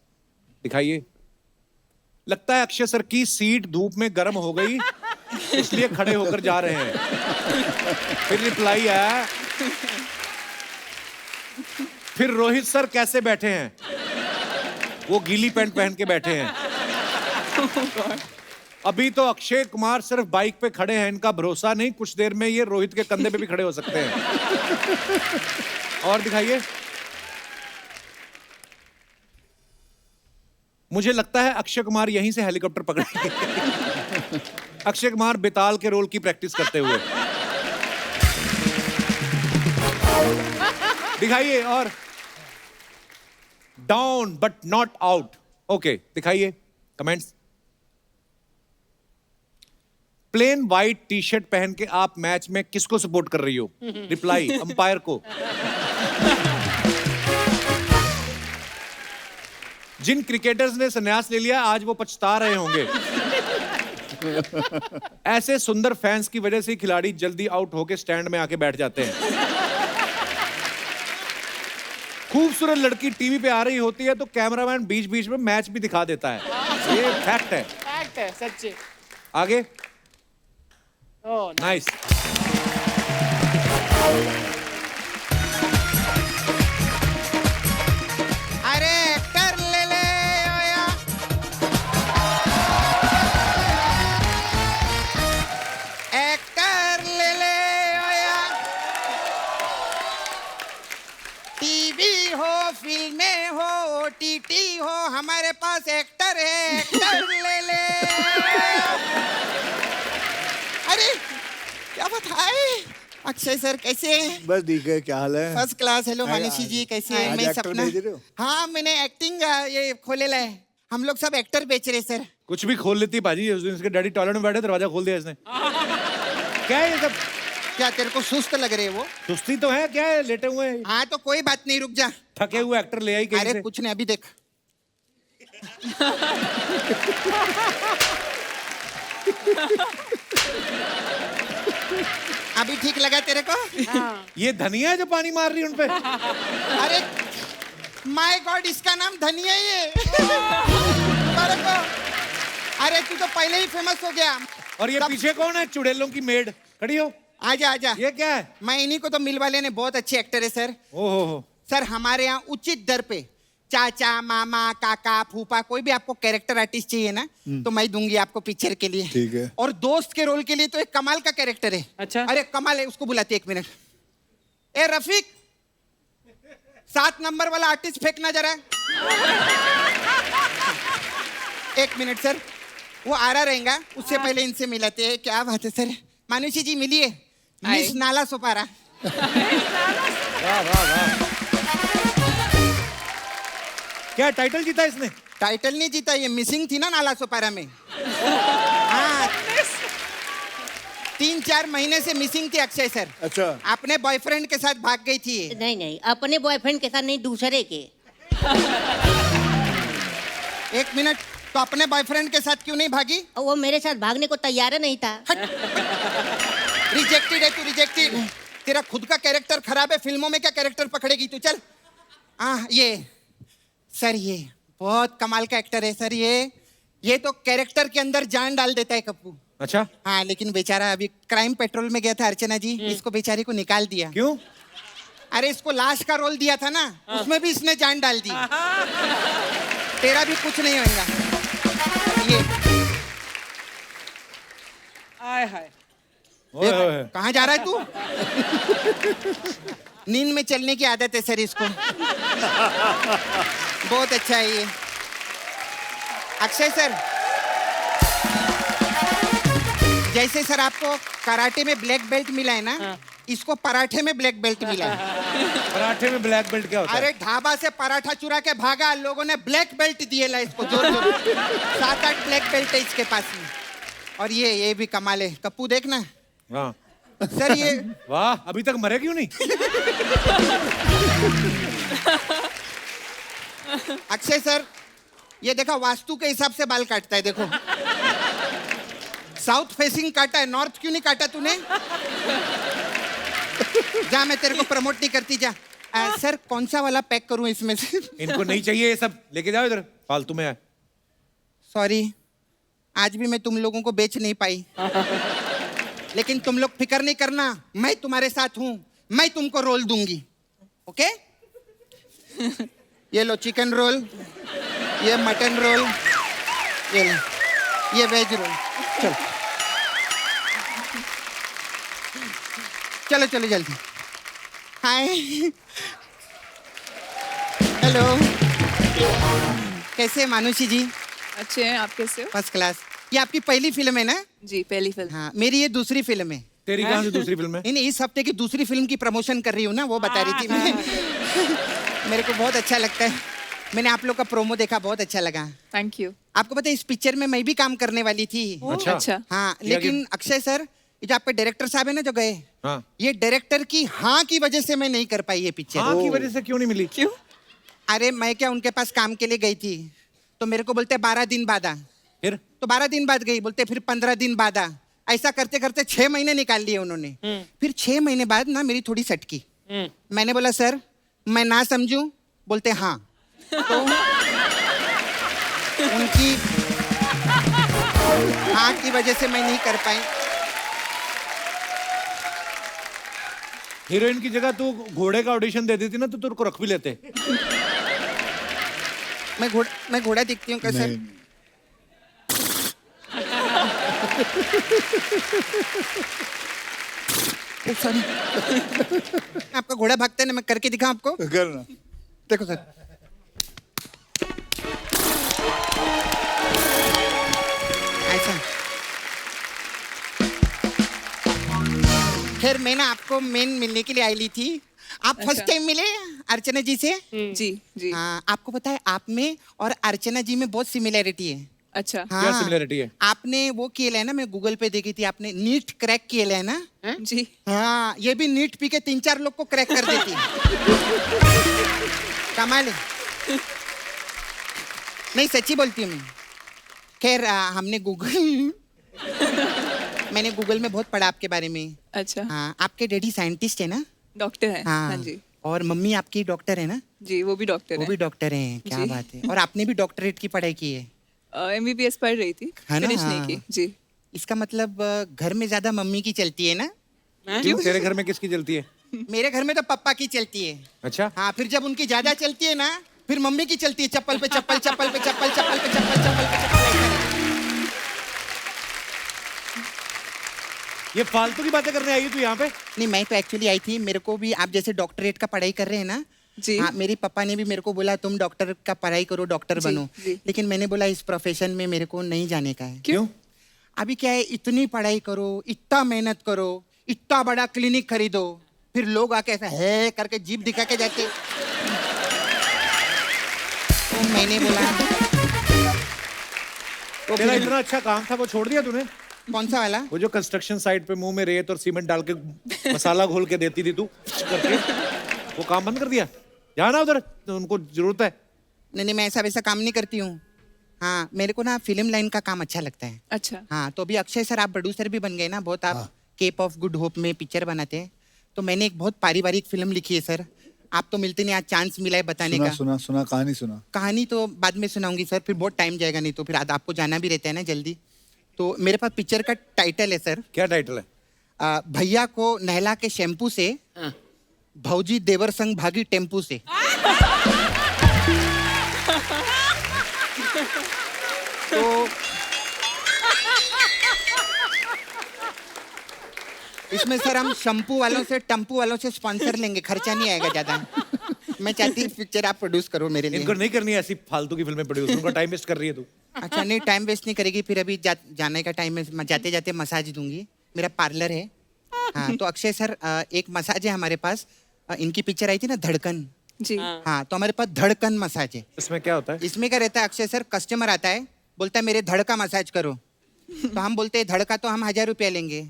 दिखाइए। लगता है अक्षय सर की सीट धूप में गर्म हो गई इसलिए खड़े होकर जा रहे हैं। फिर रिप्लाई आया, फिर रोहित सर कैसे बैठे हैं? वो गीली पैंट पहन के बैठे हैं। अभी तो अक्षय कुमार सिर्फ बाइक पे खड़े हैं, इनका भरोसा नहीं, कुछ देर में ये रोहित के कंधे पे भी खड़े हो सकते हैं। और दिखाइए। मुझे लगता है अक्षय कुमार यहीं से हेलीकॉप्टर पकड़ेंगे। अक्षय कुमार बेताल के रोल की प्रैक्टिस करते हुए। दिखाइए। और down but not out. Okay, दिखाइए comments. Plain white T shirt पहन के आप मैच में किसको सपोर्ट कर रही हो? रिप्लाई, अंपायर को। जिन क्रिकेटर्स ने संन्यास ले लिया आज वो पछता रहे होंगे। ऐसे सुंदर फैंस की वजह से खिलाड़ी जल्दी आउट होके स्टैंड में आके बैठ जाते हैं। खूबसूरत लड़की टीवी पे आ रही होती है तो कैमरामैन बीच बीच में मैच भी दिखा देता है। ये फैक्ट है। फैक्ट है, सच्चे। आगे। Oh nice. अरे एक्टर ले ले ओया। एक्टर ले ले ओया। टीवी हो, फिल्में हो, ओटीटी हो, हमारे पास एक्टर है, एक्टर ले ले। अरे क्या बात है अक्षय सर, कैसे हैं? बस ठीक है, क्या हाल है? First class. हेलो मानुषी जी, कैसे हैं? मैं सपना। हाँ, मैंने एक्टिंग ये खोलेला है। हम लोग सब एक्टर बेच रहे सर। कुछ भी खोल लेती पाजी। उस दिन इसके डैडी टॉयलेट में बैठे, दरवाजा खोल दिया इसने। क्या है ये सब? क्या तेरे को सुस्त लग रहे वो? सुस्ती तो है, क्या है लेटे हुए हैं। हाँ तो कोई बात नहीं, रुक जा। थके हुए एक्टर ले आई कहीं अरे से। कुछ नहीं, अभी देख। अभी ठीक लगा तेरे को? ये धनिया है जो पानी मार रही है उनपे। अरे माय गॉड, इसका नाम धनिया ही है। अरे तू तो पहले ही फेमस हो गया। और ये पीछे कौन है? चुड़ैलों की मेड खड़ी हो। आजा आजा। ये क्या है? मैं इन्हीं को तो मिल वाले ने, बहुत अच्छे एक्टर है सर। ओहो। सर हमारे यहाँ उचित दर पे चाचा, मामा, काका, फूफा, कोई भी आपको कैरेक्टर आर्टिस्ट चाहिए ना तो मैं दूंगी आपको पिक्चर के लिए। ठीक है। और दोस्त के रोल के लिए तो एक कमाल का कैरेक्टर है। अच्छा। अरे कमाल है, उसको बुलाते 1 मिनट। ए रफीक, 7 नंबर वाला आर्टिस्ट फेंकना जरा। 1 मिनट सर, वो आ रहा रहेगा, उससे पहले इनसे मिलाते हैं। क्या बात है सर। मानुषी जी मिलिए, मिस नाला सोपारा। वाह वाह वाह। क्या टाइटल जीता इसने? टाइटल नहीं जीता, ये मिसिंग थी ना नाला सोपारा में। हाँ, 3-4 महीने से मिसिंग थी अक्षय सर। अच्छा। अपने बॉयफ्रेंड के साथ भाग गई थी ये। नहीं नहीं, अपने बॉयफ्रेंड के साथ नहीं, दूसरे के। 1 मिनट, तो अपने बॉयफ्रेंड के साथ क्यों नहीं भागी? और वो मेरे साथ भागने को तैयार नहीं था। रिजेक्टेड है तू, रिजेक्टेड। तेरा खुद का कैरेक्टर खराब है, फिल्मों में क्या कैरेक्टर पकड़ेगी तू? चल। ये सर, ये बहुत कमाल का एक्टर है सर। ये तो कैरेक्टर के अंदर जान डाल देता है कप्पू। अच्छा। हाँ, लेकिन बेचारा अभी क्राइम पेट्रोल में गया था अर्चना जी, इसको बेचारी को निकाल दिया। क्यों? अरे इसको लाश का रोल दिया था ना, उसमें भी इसने जान डाल दी। तेरा भी कुछ नहीं होगा। ये हाय हाय ओए, ओए। कहाँ जा रहा है तू? नींद में चलने की आदत है सर इसको। बहुत अच्छा है ये। अक्षय सर, जैसे सर आपको कराटे में ब्लैक बेल्ट मिला है ना, इसको पराठे में ब्लैक बेल्ट मिला है। पराठे में ब्लैक बेल्ट क्या होता है? अरे ढाबा से पराठा चुरा के भागा, लोगों ने ब्लैक बेल्ट दिए ला इसको, जोर जोर 7-8 ब्लैक बेल्ट है इसके पास में। और ये भी कमाल है, कप्पू देखना। हाँ सर ये वाह, अभी तक मरे क्यों नहीं? अक्षय सर, ये देखा वास्तु के हिसाब से बाल काटता है, देखो साउथ फेसिंग काटा है, नॉर्थ क्यों नहीं काटा तूने? जा, मैं तेरे को प्रमोट नहीं करती, जा। सर कौन सा वाला पैक करूं इसमें से? इनको नहीं चाहिए ये सब, लेके जाओ इधर, फालतू में है। सॉरी, आज भी मैं तुम लोगों को बेच नहीं पाई, लेकिन तुम लोग फिक्र नहीं करना, मैं तुम्हारे साथ हूं, मैं तुमको रोल दूंगी, ओके? ये लो चिकन रोल, ये मटन रोल, ये लो, ये वेज रोल। चलो चलो चलो जल्दी। हाय, हेलो, कैसे हैं मानुषी जी? अच्छे हैं, आप कैसे हो? First class. ये आपकी पहली फिल्म है ना? जी, पहली फिल्म। हाँ, मेरी ये दूसरी फिल्म है। तेरी कहाँ से दूसरी फिल्म है? नहीं, इस हफ्ते की दूसरी फिल्म की प्रमोशन कर रही हूँ ना, वो बता रही थी मैं। मेरे को बहुत अच्छा लगता है, मैंने आप लोग का प्रोमो देखा, बहुत अच्छा लगा। Thank you. आपको पता है इस पिक्चर में मैं भी काम करने वाली थी। अच्छा। हाँ, क्या लेकिन अक्षय सर, ये जो आपके डायरेक्टर साहब है ना जो गए, हाँ ये डायरेक्टर की हाँ की वजह से मैं नहीं कर पाई ये पिक्चर। हाँ की वजह से क्यों नहीं मिली? क्यों? अरे मैं क्या उनके पास काम के लिए गई थी, तो मेरे को बोलते 12 दिन बाद आ, फिर तो 12 दिन बाद गई, बोलते फिर 15 दिन बाद आ, ऐसा करते करते 6 महीने निकाल लिए उन्होंने। फिर 6 महीने बाद ना मेरी थोड़ी सटकी, मैंने बोला सर मैं ना समझूं, बोलते हाँ। तो उनकी हाँ की वजह से मैं नहीं कर पाई। हीरोइन की जगह तू घोड़े का ऑडिशन दे देती ना, तो तेरे को रख भी लेते। मैं घोड़ा दिखती हूँ कैसे? सॉरी, आपका घोड़ा भागता है ना, मैं करके दिखाऊं आपको? करना। देखो सर, ऐसा। खैर मैं ना आपको मेन मिलने के लिए आई ली थी। आप फर्स्ट टाइम मिले अर्चना जी से? जी जी। हाँ, आपको पता है आप में और अर्चना जी में बहुत सिमिलैरिटी है। अच्छा। क्या सिमिलरिटी है? आपने वो किया है ना, मैं गूगल पे देखी थी, आपने नीट क्रैक किया है ना? जी। हाँ, ये भी नीट पी के 3-4 लोग को क्रैक कर देती है। कमाल है। नहीं सच्ची बोलती हूँ मैं। खैर हमने मैंने गूगल में बहुत पढ़ा आपके बारे में। अच्छा। हाँ, आपके डैडी साइंटिस्ट है ना? डॉक्टर है। हाँ जी। और मम्मी आपकी डॉक्टर है ना? जी, वो भी डॉक्टर वो है। भी डॉक्टर हैं, क्या जी। बात है। और आपने भी डॉक्टरेट की पढ़ाई की है? MBBS पढ़ रही थी, है ना? फिनिश नहीं हाँ। की। जी। इसका मतलब घर में ज्यादा मम्मी की चलती है ना? क्यों, तेरे घर में किसकी चलती है? मेरे घर में तो पप्पा की चलती है। अच्छा। हाँ, फिर जब उनकी ज्यादा चलती है ना, फिर मम्मी की चलती है, चप्पल पे चप्पल, चप्पल पे चप्पल, चप्पल पे चप्पल, चप्पल पे चप्पल, ऐसा है। ये फालतू की बातें करने आई है तू यहाँ पे? नहीं, मैं तो एक्चुअली आई थी, मेरे को भी आप जैसे डॉक्टरेट का पढ़ाई कर रहे हैं ना? जी। हाँ, मेरे पापा ने भी मेरे को बोला तुम डॉक्टर का पढ़ाई करो, डॉक्टर जी, बनो। जी। लेकिन मैंने बोला इस प्रोफेशन में मेरे को नहीं जाने का है। क्यों? अभी क्या है, इतनी पढ़ाई करो, इतना मेहनत करो, इतना बड़ा क्लिनिक खरीदो, फिर लोग आके ऐसा है करके जीभ दिखा के जाते। तो मैंने बोला तो तेरा फिर- इतना अच्छा काम था, वो छोड़ दिया तूने? कौन सा वाला? वो जो कंस्ट्रक्शन साइट पे मुंह में रेत और सीमेंट डाल के मसाला घोल के देती थी तू करके, वो काम बंद कर दिया? जाना उधर, तो उनको जरूरत है। नहीं, मैं ऐसा वैसा काम नहीं करती हूँ। हाँ, मेरे को ना फिल्म लाइन का काम अच्छा लगता है। अच्छा। हाँ, तो अभी अक्षय सर आप प्रोड्यूसर भी बन गए ना, बहुत आप केप ऑफ गुड होप में पिक्चर बनाते हैं, तो मैंने एक बहुत पारिवारिक फिल्म लिखी है सर। आप तो मिलते नहीं, आज चांस मिला है बताने सुना का। सुना सुना, कहानी सुना। कहानी तो बाद में सुनाऊंगी सर, फिर बहुत टाइम जाएगा, नहीं तो फिर आपको जाना भी रहता है ना जल्दी। तो मेरे पास पिक्चर का टाइटल है सर। क्या टाइटल है? भैया को नहला के शैम्पू से, भौजी देवर संग भागी टेम्पू से। तो इसमें सर हम शैम्पू वालों से टम्पू वालों से स्पॉन्सर लेंगे, खर्चा नहीं आएगा ज्यादा। मैं चाहती हूँ पिक्चर आप प्रोड्यूस करो मेरे लिए। इनको नहीं करनी है ऐसी फालतू की फिल्में प्रोड्यूस, उनका टाइम वेस्ट कर रही है तू। अच्छा नहीं, टाइम वेस्ट नहीं करेगी। फिर अभी जाने का टाइम है, जाते जाते मसाज दूंगी, मेरा पार्लर है। हाँ तो अक्षय सर, एक मसाज है हमारे पास। इनकी पिक्चर आई थी ना धड़कन जी। हाँ, तो हमारे पास धड़कन मसाज है। इसमें क्या होता है? इसमें क्या रहता है अक्षय सर, कस्टमर आता है, बोलता है मेरे धड़ का मसाज करो। तो हम बोलते हैं धड़ का तो हम 1000 रुपया लेंगे।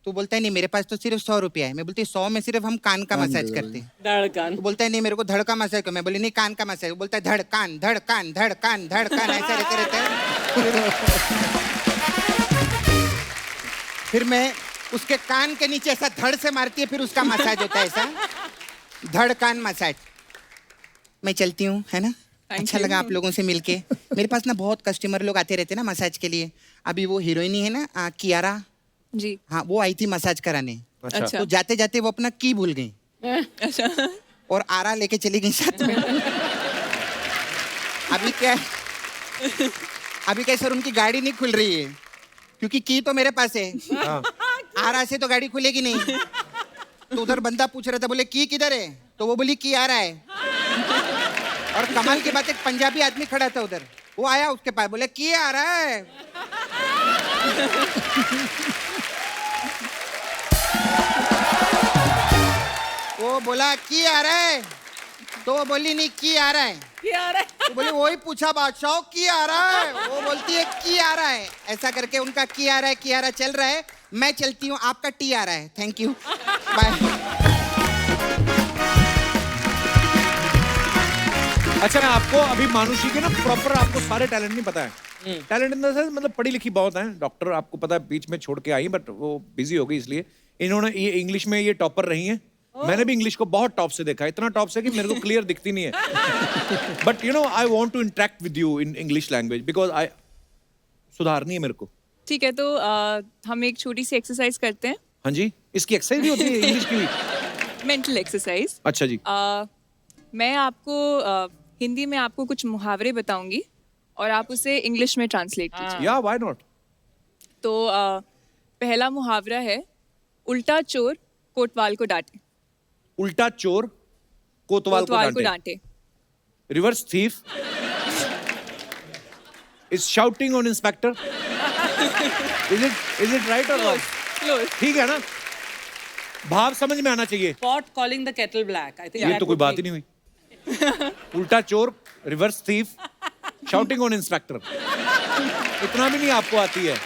तो बोलता है नहीं मेरे पास तो सिर्फ 100 रुपया है। मैं बोलती 100 में सिर्फ हम कान का मसाज करते हैं। धड़कन। तो बोलता है नहीं मेरे को धड़ का मसाज करो। मैं बोली नहीं कान का मसाज। बोलता है धड़ कान धड़ कान धड़ कान धड़ कान, ऐसा रहता है। फिर मैं उसके कान के नीचे ऐसा धड़ से मारती है, फिर उसका मसाज होता है ऐसा धड़ कान मसाज। मैं चलती हूँ, है ना। अच्छा लगा आप लोगों से मिलके। मेरे पास ना बहुत कस्टमर लोग आते रहते हैं ना मसाज के लिए। अभी वो हीरोइनी है ना कियारा जी, हाँ, वो आई थी मसाज कराने। अच्छा। तो जाते जाते वो अपना की भूल गई अच्छा। और आरा लेके चली गई साथ में। अभी क्या सर, उनकी गाड़ी नहीं खुल रही है क्योंकि की तो मेरे पास है। आरा से तो गाड़ी खुलेगी नहीं। तो उधर बंदा पूछ रहा था, बोले की किधर है? तो वो बोली की आ रहा है। और कमाल की बात, एक पंजाबी आदमी खड़ा था उधर, वो आया उसके पास, बोले की आ रहा है। वो बोला की आ रहा है, तो वो बोली नहीं की आ रहा है। तो बोले वही पूछा बादशाह की आ रहा है, वो बोलती है की आ रहा है। ऐसा करके उनका की आ रहा है चल रहा है। मैं चलती हूँ, आपका टी आ रहा है। Thank you, bye. अच्छा मैं आपको अभी मानुषी के ना प्रॉपर आपको सारे टैलेंट नहीं पता है। टैलेंट इन द सेंस मतलब पढ़ी लिखी बहुत है, डॉक्टर आपको पता है बीच में छोड़ के आई, बट वो बिजी हो गई इसलिए। इन्होंने ये इंग्लिश में ये टॉपर रही हैं। मैंने भी इंग्लिश को बहुत टॉप से देखा है, इतना टॉप से कि मेरे को क्लियर दिखती नहीं है। But you know I want to interact with you in English language because I सुधारनी है मेरे को। ठीक है, तो हम एक छोटी सी एक्सरसाइज करते हैं। हाँ जी, इसकी एक्सरसाइज भी होती है इंग्लिश की भी? Mental exercise. अच्छा जी। मैं आपको हिंदी में आपको कुछ मुहावरे बताऊंगी और आप उसे इंग्लिश में ट्रांसलेट कीजिए। या व्हाई नॉट। तो पहला मुहावरा है, उल्टा चोर कोतवाल को डांटे। उल्टा चोर कोतवाल को डांटे। Reverse thief is shouting on inspector. Is it right और रॉन्ग? ठीक है ना, भाव समझ में आना चाहिए। Pot calling the kettle black. I think ये तो कोई बात ही नहीं हुई। उल्टा चोर, reverse thief, shouting on inspector, इतना भी नहीं आपको आती है।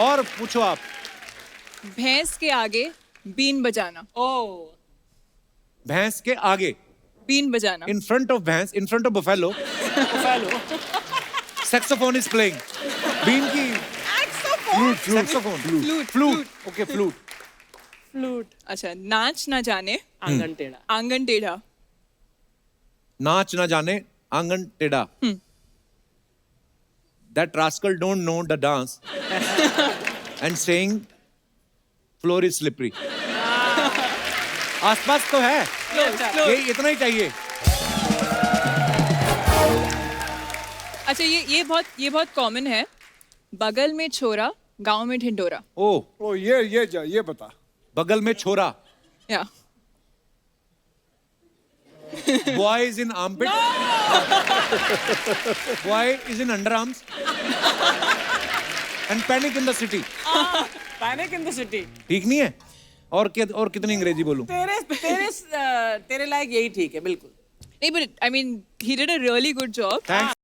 और पूछो आप। भैंस के आगे बीन बजाना। Oh. भैंस के आगे बीन बजाना। इन फ्रंट ऑफ भैंस, in front of buffalo, saxophone is playing. बीन की saxophone, flute, okay flute. Flute. अच्छा, नाच ना जाने आंगन टेढ़ा। आंगन टेढ़ा। नाच ना जाने आंगन टेढ़ा। That rascal don't know the dance and saying floor is slippery. आसपास तो है, ये इतना ही चाहिए। अच्छा, ये बहुत कॉमन है। बगल में छोरा, गांव में ढिंडोरा। ओ ये बता। बगल में छोरा, या boy is in armpit, boy is in underarms and panic in the city. Panic in the city. ठीक नहीं है? और कितनी अंग्रेजी बोलूं? तेरे लायक यही ठीक है बिल्कुल। नहीं, but I mean he did a really good job. Thanks.